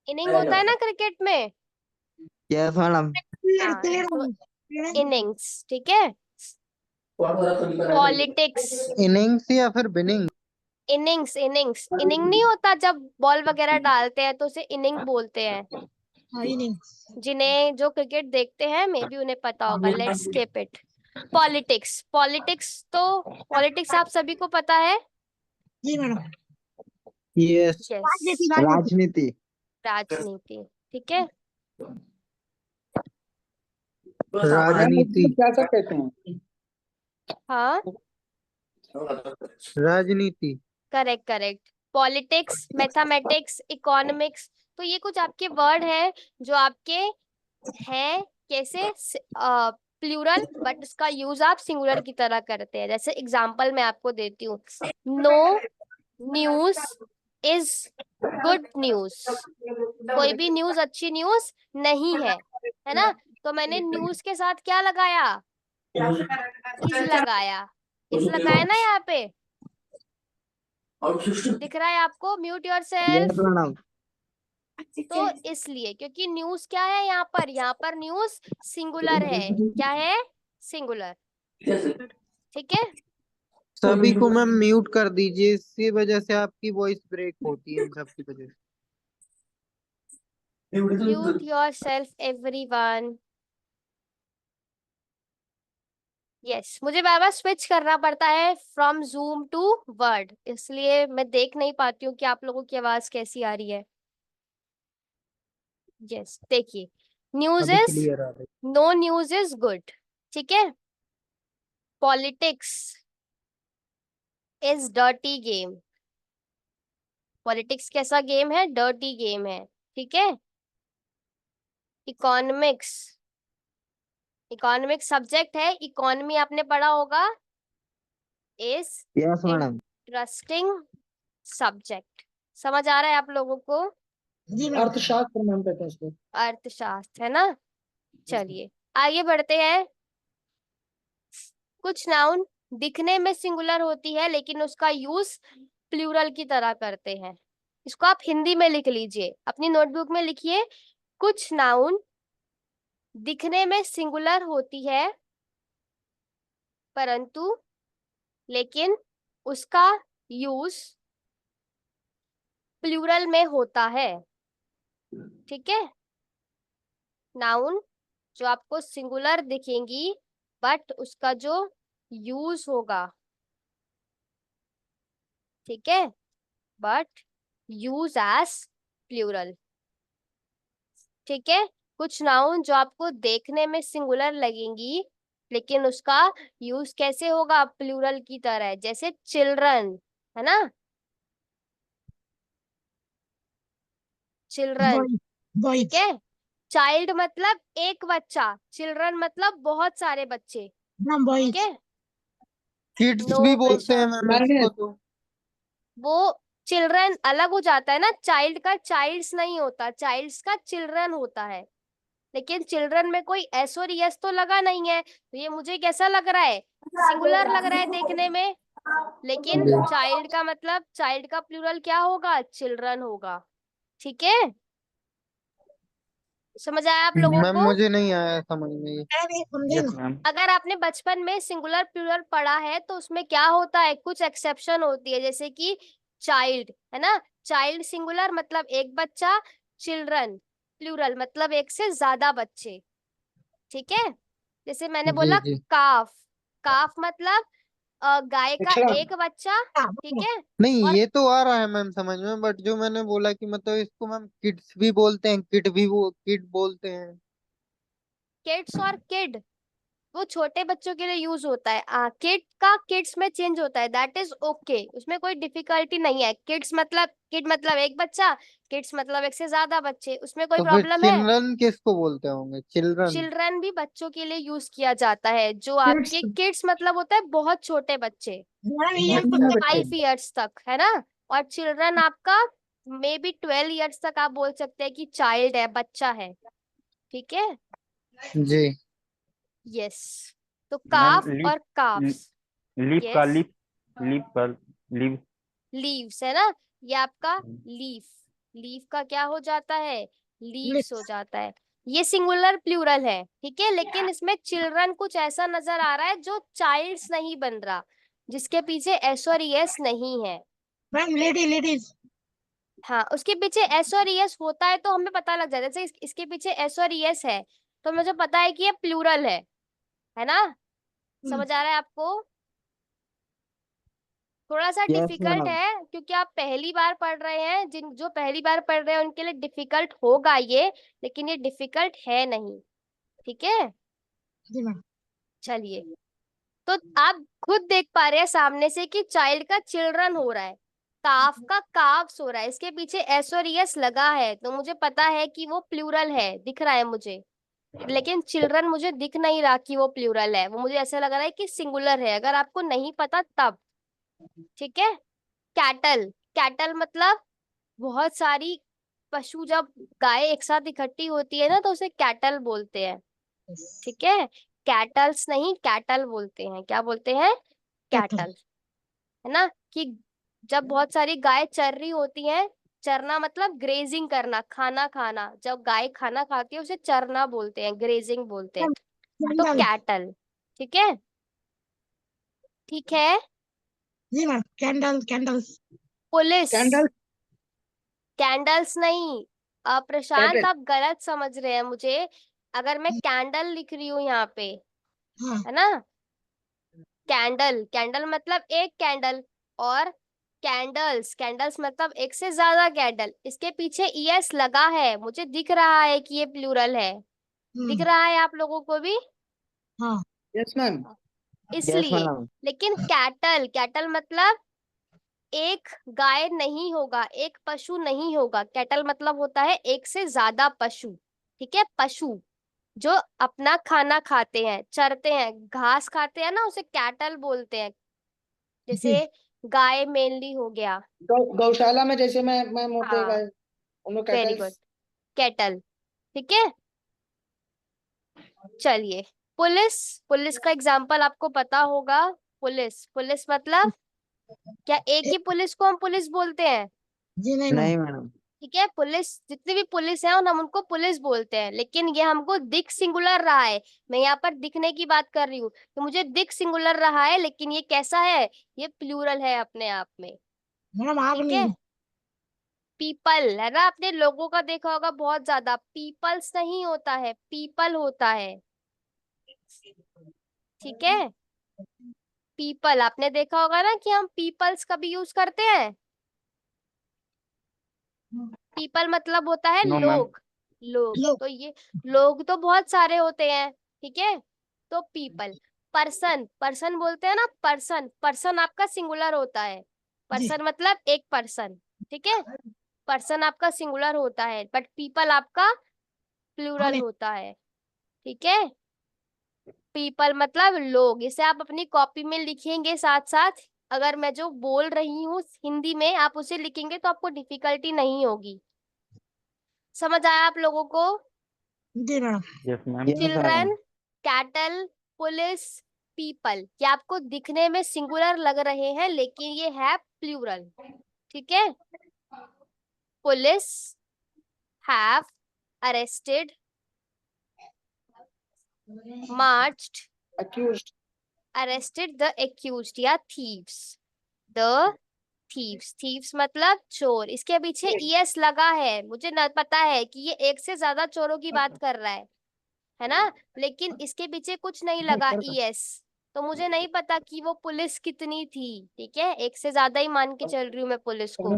इनिंग होता है ना क्रिकेट में, Yes, madam. हाँ तो इनिंग्स, ठीक है। पॉलिटिक्स, इनिंग्स या फिर बिनिंग? इनिंग्स, इनिंग्स, इनिंग नहीं होता जब बॉल वगैरह डालते हैं तो उसे इनिंग बोलते हैं। जिन्हें जो क्रिकेट देखते हैं मे बी उन्हें पता होगा, let's skip it. Politics, politics तो पॉलिटिक्स आप सभी को पता है। जी मैडम। यस। यस, राजनीति। राजनीति, ठीक है। राजनीति। कैसा कहते हैं? हाँ, राजनीति। Correct correct. Politics, mathematics, economics, तो ये कुछ आपके वर्ड है जो आपके हैं कैसे प्लूरल, बट उसका यूज आप सिंगुलर की तरह करते हैं। जैसे एग्जांपल मैं आपको देती हूँ, no news is good news. कोई भी न्यूज अच्छी न्यूज नहीं है ना। तो मैंने न्यूज के साथ क्या लगाया, इज लगाया, इज लगाया ना यहाँ पे, दिख रहा है आपको? Mute your Yes, self. madam. तो इसलिए क्योंकि न्यूज क्या है यहाँ पर न्यूज सिंगुलर है। क्या है? सिंगुलर, ठीक है। सभी को मैम म्यूट कर दीजिए, इसी वजह से आपकी वॉइस ब्रेक होती है इन सब की वजह से। Mute yourself everyone. Yes, मुझे बार बार स्विच करना पड़ता है फ्रॉम जूम टू वर्ड, इसलिए मैं देख नहीं पाती हूँ कि आप लोगों की आवाज कैसी आ रही है। यस, देखिए, न्यूज अभी इज, क्लियर आ रही। नो न्यूज इज गुड, ठीक है। Politics is dirty game. Politics कैसा गेम है? डर्टी गेम है, ठीक है। इकोनॉमिक्स, इकोनॉमिक्स सब्जेक्ट है, इकोनॉमी आपने पढ़ा होगा, is Yes, madam. Interesting subject. समझ आ रहा है आप लोगों को? जी मैडम। अर्थशास्त्र मैम कहते हैं इसको। अर्थशास्त्र है ना। चलिए आगे बढ़ते हैं। कुछ नाउन दिखने में सिंगुलर होती है लेकिन उसका यूज प्लूरल की तरह करते हैं। इसको आप हिंदी में लिख लीजिए, अपनी नोटबुक में लिखिए। कुछ नाउन दिखने में सिंगुलर होती है परंतु लेकिन उसका यूज प्लूरल में होता है, ठीक है। नाउन जो आपको सिंगुलर दिखेंगी बट उसका जो यूज होगा, ठीक है, बट यूज एज प्लूरल, ठीक है। कुछ नाउन जो आपको देखने में सिंगुलर लगेंगी लेकिन उसका यूज कैसे होगा? प्लूरल की तरह, जैसे चिल्ड्रन, है ना, चिल्ड्रन, ठीक बॉयज। है। चाइल्ड मतलब एक बच्चा, चिल्ड्रन मतलब बहुत सारे बच्चे, ठीक बॉयज। है। किड्स नो भी बोलते हैं प्रेशर, मैम इसको तो। वो चिल्ड्रन अलग हो जाता है ना, चाइल्ड का चाइल्ड्स नहीं होता, चाइल्ड्स का चिल्ड्रन होता है। लेकिन चिल्ड्रन में कोई एस और यस तो लगा नहीं है, तो ये मुझे कैसा लग रहा है? सिंगुलर लग रहा है देखने में। लेकिन चाइल्ड का मतलब, चाइल्ड का प्लूरल क्या होगा? चिल्ड्रन होगा, ठीक है। समझ आया आप लोगों मैम को? मुझे नहीं आया समझ में ये। Yes ma'am. अगर आपने बचपन में सिंगुलर प्लूरल पढ़ा है तो उसमें क्या होता है, कुछ एक्सेप्शन होती है, जैसे कि चाइल्ड, है ना, चाइल्ड सिंगुलर मतलब एक बच्चा, चिल्ड्रन प्लूरल मतलब एक से ज्यादा बच्चे, ठीक है। जैसे मैंने जी बोला जी। काफ, काफ मतलब गाय का पिछड़ा। एक बच्चा, ठीक है। नहीं और ये तो आ रहा है मैम समझ में, बट जो मैंने बोला कि मतलब इसको मैम किड्स भी बोलते हैं, किड भी वो किड बोलते हैं। किड्स और किड वो छोटे बच्चों के लिए यूज होता है, किड का किड्स में चेंज होता है, दैट इज ओके, उसमें कोई डिफिकल्टी नहीं है। किड्स मतलब, किड मतलब एक बच्चा, किड्स मतलब एक से ज्यादा बच्चे, उसमें कोई तो फिर प्रॉब्लम है? चिल्ड्रन किसको बोलते होंगे? चिल्ड्रन। चिल्ड्रन भी बच्चों के लिए यूज किया जाता है, जो आपके किड्स किड्स मतलब होता है बहुत छोटे बच्चे, अच्छा अच्छा। 5 इयर्स तक, है ना। और चिल्ड्रन आपका मे बी 12 इयर्स तक आप बोल सकते हैं कि चाइल्ड है, बच्चा है, ठीक है। जी। यस, तो मैम काफ और काफ्स, लीफ का यस, लीफ, लीफ का लीफ। लीव्स है ना, ये आपका लीफ, लीफ का क्या हो जाता है, लीव्स हो Leaves. जाता है। ये सिंगुलर प्लूरल है, ठीक है, लेकिन इसमें चिल्ड्रन कुछ ऐसा नजर आ रहा है जो चाइल्ड्स नहीं बन रहा, जिसके पीछे एस और ईएस नहीं है। Ma'am, ladies. हाँ, उसके पीछे एस और ईएस होता है तो हमें पता लग जाता है, जैसे इसके पीछे एस और ईएस है तो मुझे पता है कि ये प्लूरल है ना। समझ आ रहा है आपको। थोड़ा सा Yes, डिफिकल्ट madam. है क्योंकि आप पहली बार पढ़ रहे हैं, जिन जो पहली बार पढ़ रहे हैं उनके लिए डिफिकल्ट होगा ये, लेकिन ये डिफिकल्ट है नहीं, ठीक है। जी मैम। चलिए, तो आप खुद देख पा रहे हैं सामने से कि चाइल्ड का चिल्ड्रन हो रहा है, काफ का काफ्स हो रहा है, इसके पीछे एस और एस लगा है तो मुझे पता है कि वो प्लूरल है, दिख रहा है मुझे। लेकिन चिल्ड्रन मुझे दिख नहीं रहा कि वो प्लूरल है, वो मुझे ऐसा लग रहा है कि सिंगुलर है, अगर आपको नहीं पता तब, ठीक है। कैटल, कैटल मतलब बहुत सारी पशु, जब गाय एक साथ इकट्ठी होती है ना तो उसे कैटल बोलते हैं, ठीक है। कैटल्स नहीं, कैटल बोलते हैं। क्या बोलते हैं, Cattle. कैटल, है ना। कि जब बहुत सारी गाय चर रही होती हैं, चरना मतलब ग्रेजिंग करना, खाना खाना, जब गाय खाना खाती है उसे चरना बोलते हैं, ग्रेजिंग बोलते हैं, तो Candle. कैटल, ठीक है। ठीक है। जी ma'am, candles. Police, Candle. Candles नहीं। प्रशांत Cattle. आप गलत समझ रहे हैं मुझे। अगर मैं कैंडल लिख रही हूँ यहाँ पे, हाँ। है ना, कैंडल, कैंडल मतलब एक कैंडल, और कैंडल्स, कैंडल्स मतलब एक से ज्यादा कैंडल, इसके पीछे ईएस लगा है, मुझे दिख रहा है कि ये प्लूरल है, दिख रहा है आप लोगों को भी, हाँ। Yes, ma'am. Yes, इसलिए। madam. लेकिन कैटल, कैटल मतलब एक गाय नहीं होगा, एक पशु नहीं होगा, कैटल मतलब होता है एक से ज्यादा पशु, ठीक है। पशु जो अपना खाना खाते हैं, चरते हैं, घास खाते हैं ना, उसे कैटल बोलते हैं। जी। जैसे गाय मेनली हो गया, गौशाला में जैसे मैं मोटे हाँ, गाय, उन लोग वेरी कैटल्स। गुड, कैटल, ठीक है। चलिए, पुलिस, पुलिस का एग्जाम्पल आपको पता होगा। पुलिस, पुलिस मतलब क्या एक ही पुलिस को हम पुलिस बोलते हैं, जी नहीं मैम। नहीं madam. ठीक है। पुलिस, जितनी भी पुलिस है हम उनको पुलिस बोलते हैं, लेकिन ये हमको दिख सिंगुलर रहा है, मैं यहाँ पर दिखने की बात कर रही हूँ, तो मुझे दिख सिंगुलर रहा है, लेकिन ये कैसा है, ये प्लूरल है अपने आप में, मैडम ठीक आर्मी। है। पीपल है ना, आपने लोगों का देखा होगा बहुत ज्यादा, पीपल्स नहीं होता है, पीपल होता है, ठीक है। पीपल आपने देखा होगा ना कि हम पीपल्स कभी यूज करते हैं, पीपल मतलब होता है नो मैम। लोग, लोग, लोग। तो ये लोग तो बहुत सारे होते हैं, ठीक है, तो पीपल। पर्सन, पर्सन बोलते हैं ना, पर्सन, पर्सन आपका सिंगुलर होता है, जी। पर्सन मतलब एक पर्सन, ठीक है, पर्सन आपका सिंगुलर होता है, बट पीपल आपका प्लूरल हमें। होता है, ठीक है। पीपल मतलब लोग, इसे आप अपनी कॉपी में लिखेंगे साथ साथ, अगर मैं जो बोल रही हूँ हिंदी में आप उसे लिखेंगे तो आपको डिफिकल्टी नहीं होगी। समझ आया आप लोगों को। जी madam. Yes ma'am. Yes, children, madam. Cattle, police, people, ये आपको दिखने में सिंगुलर लग रहे हैं लेकिन ये है प्लूरल, ठीक है। Police have arrested, marched, Accused. Arrested the accused या थीव्स, द थीव्स, थीव्स मतलब चोर, इसके पीछे ईएस लगा है, मुझे न पता है कि ये एक से ज्यादा चोरों की बात कर रहा है ना, लेकिन इसके पीछे कुछ नहीं लगा ईएस, तो मुझे नहीं पता कि वो पुलिस कितनी थी, ठीक है, एक से ज्यादा ही मान के चल रही हूँ मैं पुलिस को।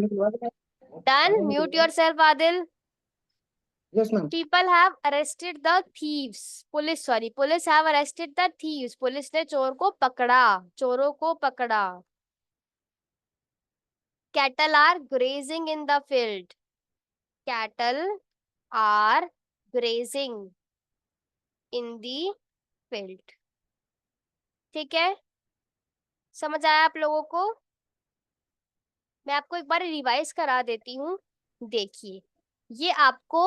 Done, mute yourself Adil. Yes, ma'am. People have arrested the thieves, police, sorry, police have arrested the thieves, police ने चोर को पकड़ा, चोरों को पकड़ा। Cattle are grazing in the field, cattle are grazing in the field, ठीक है। समझ आया आप लोगों को। मैं आपको एक बार रिवाइज करा देती हूँ, देखिए, ये आपको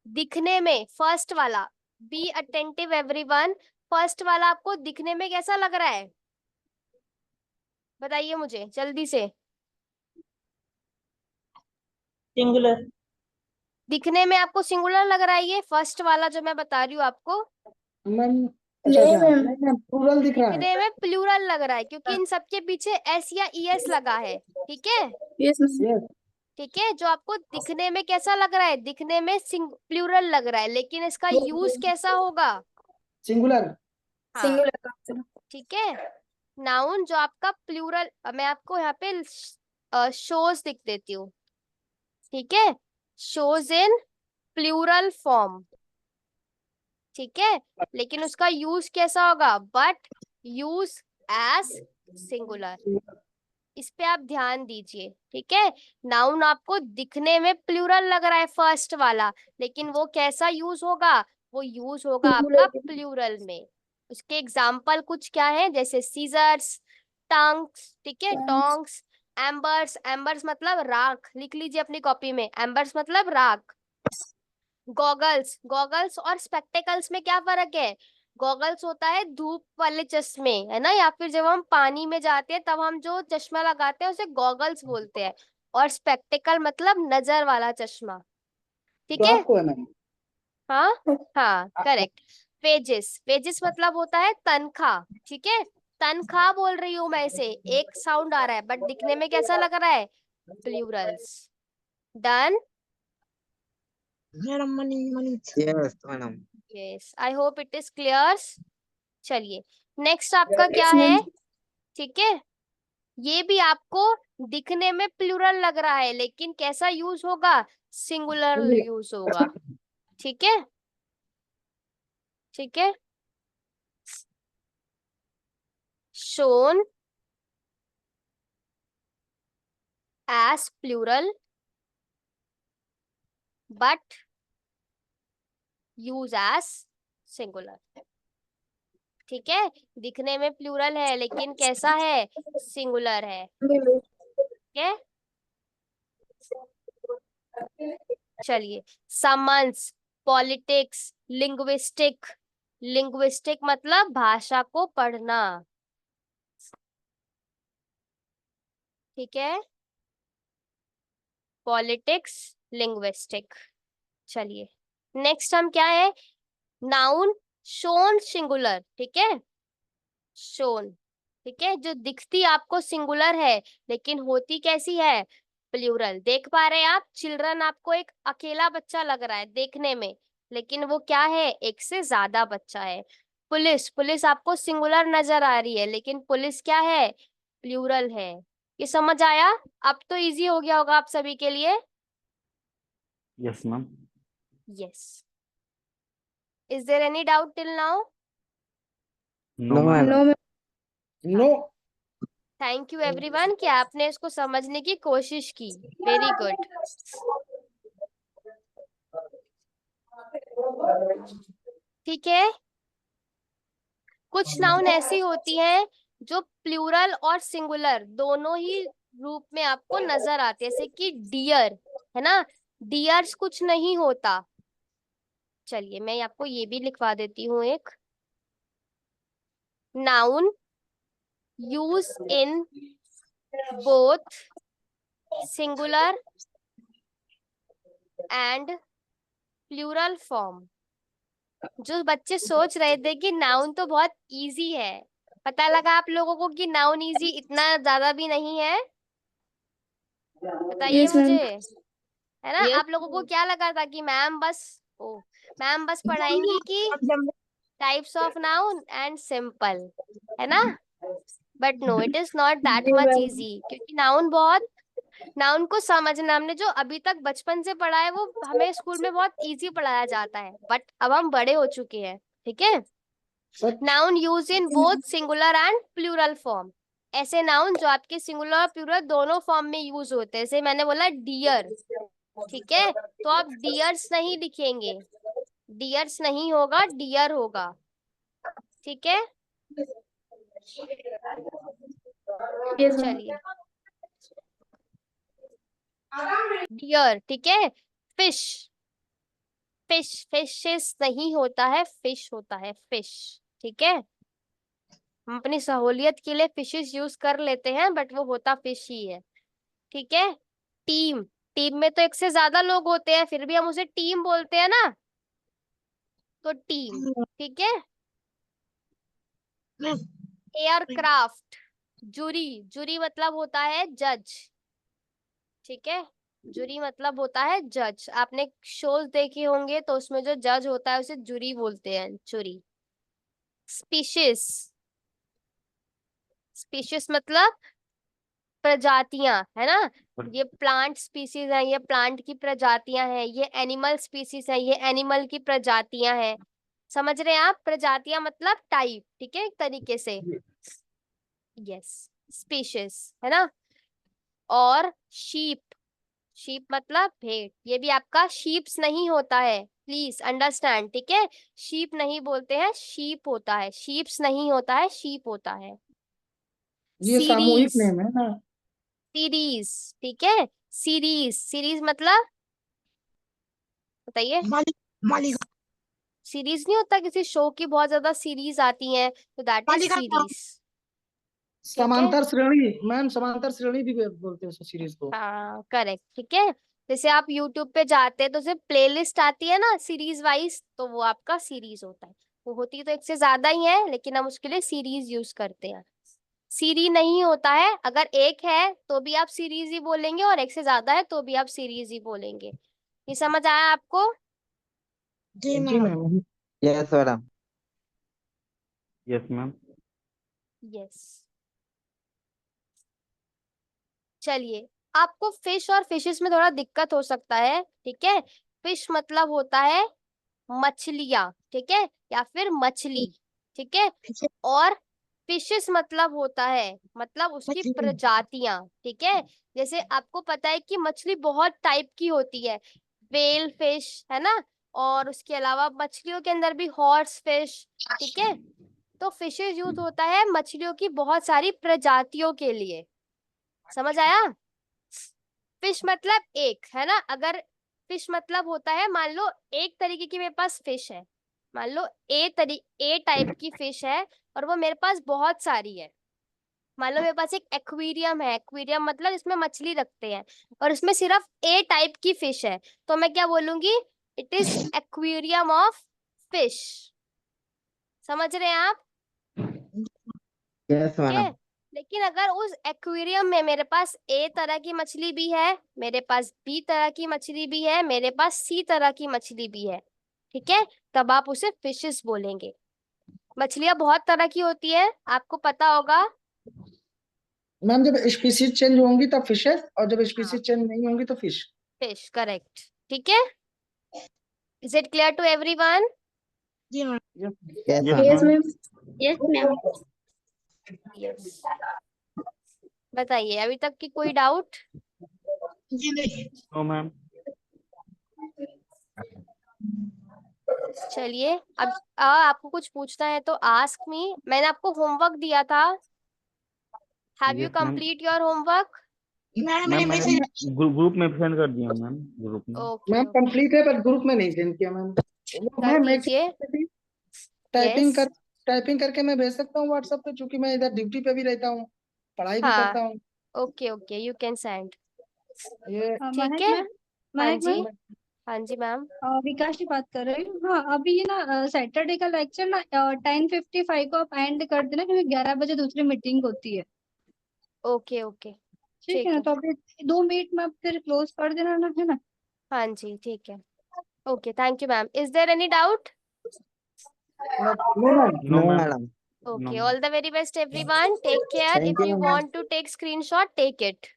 दिखने में फर्स्ट वाला, बी अटेंटिव एवरीवन, फर्स्ट वाला आपको दिखने में कैसा लग रहा है, बताइए मुझे जल्दी से। सिंगुलर। दिखने में आपको सिंगुलर लग रहा है ये फर्स्ट वाला जो मैं बता रही हूँ आपको? मैम नहीं मैम, प्लूरल दिख रहा है। दिखने में प्लूरल लग रहा है क्योंकि इन सबके पीछे एस या ईएस लगा है। ठीक है, यस मैम। ठीक है। जो आपको दिखने में कैसा लग रहा है, दिखने में प्लूरल लग रहा है, लेकिन इसका यूज कैसा होगा? सिंगुलर। हाँ, ठीक है। नाउन जो आपका प्लूरल, मैं आपको यहाँ पे शोज दिख देती हूँ। ठीक है, शोज इन प्लूरल फॉर्म। ठीक है, लेकिन उसका यूज कैसा होगा? But use as singular. इस पे आप ध्यान दीजिए। ठीक है, नाउन आपको दिखने में प्लूरल लग रहा है फर्स्ट वाला, लेकिन वो कैसा यूज होगा? वो यूज होगा आपका प्लूरल में। उसके एग्जाम्पल कुछ क्या है, जैसे सीजर्स, टंग्स, ठीक है, टोंग्स, एम्बर्स। एम्बर्स मतलब राख, लिख लीजिए अपनी कॉपी में, एम्बर्स मतलब राख। गॉगल्स, गॉगल्स और स्पेक्टेकल्स में क्या फर्क है? गॉगल्स होता है धूप वाले चश्मे, है ना, या फिर जब हम पानी में जाते हैं तब हम जो चश्मा लगाते हैं उसे गॉगल्स बोलते हैं। और स्पेक्टेकल मतलब नजर वाला चश्मा। ठीक तो है, आपको है मैम। हाँ हाँ, करेक्ट। वेजेस, वेजेस मतलब होता है तनख्वाह। ठीक है, तनख्वाह बोल रही हूं मैं, इसे एक साउंड आ रहा है बट दिखने में कैसा लग रहा है? Plurals. Done? Madam, money. Yes, madam. Yes, I hope it is clear. चलिए, नेक्स्ट आपका क्या Yes, ma'am. है? ठीक है, ये भी आपको दिखने में प्लूरल लग रहा है, लेकिन कैसा यूज होगा? सिंगुलर यूज होगा। ठीक है, ठीक है। Shown as plural but use as singular. ठीक है, दिखने में प्लूरल है लेकिन कैसा है? सिंगुलर है। ठीक है, चलिए। Summons, politics, linguistic. लिंग्विस्टिक मतलब भाषा को पढ़ना। ठीक है, पॉलिटिक्स, लिंग्विस्टिक। चलिए, नेक्स्ट हम क्या है? Noun shown singular. ठीक है, शोन, ठीक है, जो दिखती आपको सिंगुलर है लेकिन होती कैसी है? प्लूरल। देख पा रहे हैं आप? चिल्ड्रन आपको एक अकेला बच्चा लग रहा है देखने में, लेकिन वो क्या है? एक से ज्यादा बच्चा है। पुलिस, पुलिस आपको सिंगुलर नजर आ रही है लेकिन पुलिस क्या है? प्लूरल है। ये समझ आया? अब तो इजी हो गया होगा आप सभी के लिए। Yes, ma'am. Yes, is there any doubt till now? No, No, ma'am. madam. No. Thank you everyone कि आपने इसको समझने की कोशिश की। Very good. ठीक है, कुछ नाउन ऐसी होती हैं जो प्लूरल और सिंगुलर दोनों ही रूप में आपको नजर आते हैं, जैसे कि डियर, है ना, डियर्स कुछ नहीं होता। चलिए, मैं आपको ये भी लिखवा देती हूँ एक noun use in both singular and plural form. जो बच्चे सोच रहे थे कि नाउन तो बहुत इजी है, पता लगा आप लोगों को कि नाउन इजी इतना ज्यादा भी नहीं है। बताइए Yes, ma'am. मुझे, है ना? आप लोगों को क्या लगा था कि मैम बस पढ़ाएंगी कि types of noun and simple, है ना? But no, it is not that much easy, क्योंकि नाउन को समझना, हमने जो अभी तक बचपन से पढ़ा है वो हमें स्कूल में बहुत इजी पढ़ाया जाता है, बट अब हम बड़े हो चुके हैं। ठीक है, noun use in both singular and plural form. ऐसे नाउन जो आपके सिंगुलर और प्लूरल दोनों फॉर्म में यूज होते हैं, जैसे मैंने बोला डियर। ठीक है, तो आप डियर्स नहीं लिखेंगे, डियर्स नहीं होगा, डियर होगा। ठीक है, Yes, ma'am. चलिए, डियर। ठीक है, फिश, फिश, फिशेस नहीं होता है, फिश होता है, फिश। ठीक है, हम अपनी सहूलियत के लिए फिशेस यूज कर लेते हैं बट वो होता फिश ही है। ठीक है, टीम, टीम में तो एक से ज्यादा लोग होते हैं, फिर भी हम उसे टीम बोलते हैं ना, तो टीम। ठीक है। मैम एयरक्राफ्ट, जूरी, जूरी मतलब होता है जज। ठीक है, जूरी मतलब होता है जज। आपने शोज देखे होंगे तो उसमें जो जज होता है उसे जूरी बोलते हैं, जूरी। स्पीशीज, स्पीशीज मतलब प्रजातियां, है ना। ये प्लांट स्पीसीज है, ये प्लांट की प्रजातियां हैं। ये एनिमल स्पीसीज है, ये एनिमल की प्रजातियां हैं। समझ रहे हैं आप, प्रजातियां मतलब टाइप। ठीक है, एक तरीके से। यस, स्पीशीज, है ना। और शीप, शीप मतलब भेड़। ये भी आपका शीप्स नहीं होता है, प्लीज अंडरस्टैंड। ठीक है, शीप नहीं बोलते हैं, शीप होता है। शीप्स नहीं होता है, शीप होता है। ये सामूहिक सीरीज, नेम है ना। सीरीज, ठीक है। सीरीज, सीरीज मतलब बताइए। मालिका सीरीज नहीं होता किसी शो की, बहुत ज्यादा सीरीज आती हैं, तो दैट इज मालिका सीरीज। ठीक है, समांतर श्रेणी मैम, समांतर श्रेणी भी बोलते हैं उस सीरीज को। हाँ करेक्ट। ठीक है, जैसे आप यूट्यूब पे जाते हैं तो उसे प्लेलिस्ट आती है ना सीरीज वाइज, तो वो आपका सीरीज होता है। वो होती तो एक से ज्यादा ही है, लेकिन हम उसके लिए सीरीज यूज करते हैं। सीरी नहीं होता है, अगर एक है तो भी आप सीरीज ही बोलेंगे, और एक से ज्यादा है तो भी आप सीरीज ही बोलेंगे। ये समझ आया आपको? जी जी ma'am. Ma'am. Yes, madam. Yes ma'am. Yes. चलिए, आपको फिश और फिशेस में थोड़ा दिक्कत हो सकता है। ठीक है, फिश मतलब होता है मछलियां, ठीक है, या फिर मछली। ठीक है, और फिशेस मतलब होता है, मतलब उसकी मछली। प्रजातियां। ठीक है, जैसे आपको पता है कि मछली बहुत टाइप की होती है, वेल फिश, है ना। और उसके अलावा मछलियों के अंदर भी हॉर्स फिश। ठीक है, तो फिशेस यूज होता है मछलियों की बहुत सारी प्रजातियों के लिए। समझ आया? फिश मतलब एक, है ना। अगर फिश मतलब होता है, मान लो एक तरीके की मेरे पास फिश है, मान लो ए टाइप की फिश है, और वो मेरे पास बहुत सारी है। मान लो मेरे पास एक एक्वेरियम है, एक्वेरियम मतलब इसमें मछली रखते हैं, और इसमें सिर्फ ए टाइप की फिश है, तो मैं क्या बोलूंगी? It is aquarium of fish. समझ रहे हैं आप? Yes, ठीक है, madam. लेकिन अगर उस एक्वेरियम में मेरे पास ए तरह की मछली भी है, मेरे पास बी तरह की मछली भी है, मेरे पास सी तरह की मछली भी है, ठीक है, तब आप उसे फिशेस बोलेंगे। मछलियां बहुत तरह की होती है, आपको पता होगा। मैम जब स्पीसीज चेंज होंगी तब फिशेस, और जब हाँ, स्पीसीज चेंज नहीं होंगी तो फिश। Fish, correct. ठीक है, is it clear to everyone? जी ma'am. Yes, yes Yes, ma'am. madam. ma'am. Yes, ma'am. Yes. बताइए, अभी तक की कोई डाउट? जी नहीं। No ma'am. चलिए, अब आपको कुछ पूछना है तो आस्क मी। मैंने आपको होमवर्क दिया था, have you yes ma'am. Complete your homework? Ma'am ma'am मैंने मैंने मैसेज। ग्रुप में सेंड कर दिया मैम, ग्रुप में। ओके मैम ओके, कंप्लीट है पर ग्रुप में नहीं सेंड किया मैम। कर मैम एक दीजिए। टाइपिंग यस, कर टाइपिंग करके मैं भेज सकता हूँ व्हाट्सएप पे, क्योंकि मैं इधर ड्यूटी पे भी रहता हूँ, पढ़ाई भी हाँ, करता हूँ। Okay okay, you can send. ये ठीक महक है, मैम, हाँ महक जी, मैम, हाँ जी मैम। विकास की बात कर रही हूँ। हाँ, अभी ये ना सैटरडे का लेक्चर ना 10:55 को आप एंड कर देना, क्योंकि 11 बजे दूसरी मीटिंग होती है। ओके ओके, ठीक है ठीक ना, है, तो अभी 2 मिनट में आप फिर क्लोज कर देना ना, है ना। हाँ जी, ठीक है। Okay, thank you ma'am. Is there any doubt? No ma'am. No No, ma'am. madam. No okay, ma'am. All the very best everyone, take care. Thank if you, you ma'am. Want to take screenshot, take it,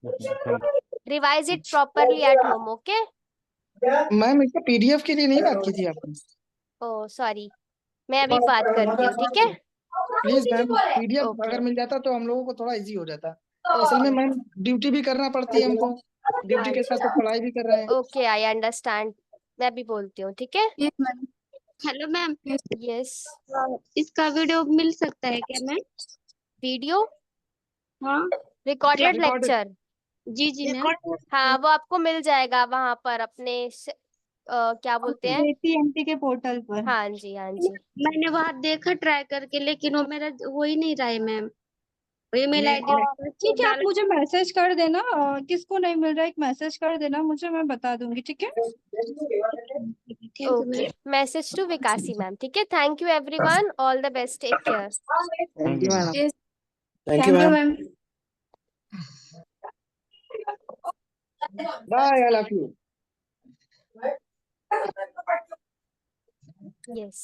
thank revise it properly at home. Okay, ma'am इसका PDF के लिए नहीं बात की थी आपने? ओ sorry, मैं अभी बात करती हूँ, ठीक है। प्लीज मैम, पीडीएफ ओके अगर मिल जाता तो हम लोगों को थोड़ा इजी हो जाता। असल में ओके, मैम ड्यूटी भी करना पड़ती है हमको, ड्यूटी के साथ अच्छा, साथ पढ़ाई भी कर रहे हैं। Okay, I understand. मैं भी बोलती हूँ, ठीक है। Yes ma'am. Hello ma'am, yes, इसका वीडियो मिल सकता है क्या मैम? वीडियो हाँ रिकॉर्डेड रिकॉर्ड लेक्चर, जी जी मैम। हाँ वो आपको मिल जाएगा वहां पर अपने क्या बोलते हैं। जेपीएमपी के पोर्टल पर हाँ जी, हाँ जी। मैंने वहां देखा ट्राई करके, लेकिन वो मेरा हो ही नहीं रहा है मैम। ईमेल आईडी ठीक है, आप मुझे मैसेज कर देना, किसको नहीं मिल रहा है एक मैसेज कर देना मुझे, मैं बता दूंगी, ठीक है। Okay, message to Vikasi ma'am, ठीक है। Thank you everyone, all the best, take care. Thank you madam. Thank you, ma'am. Bye all of you. Yes.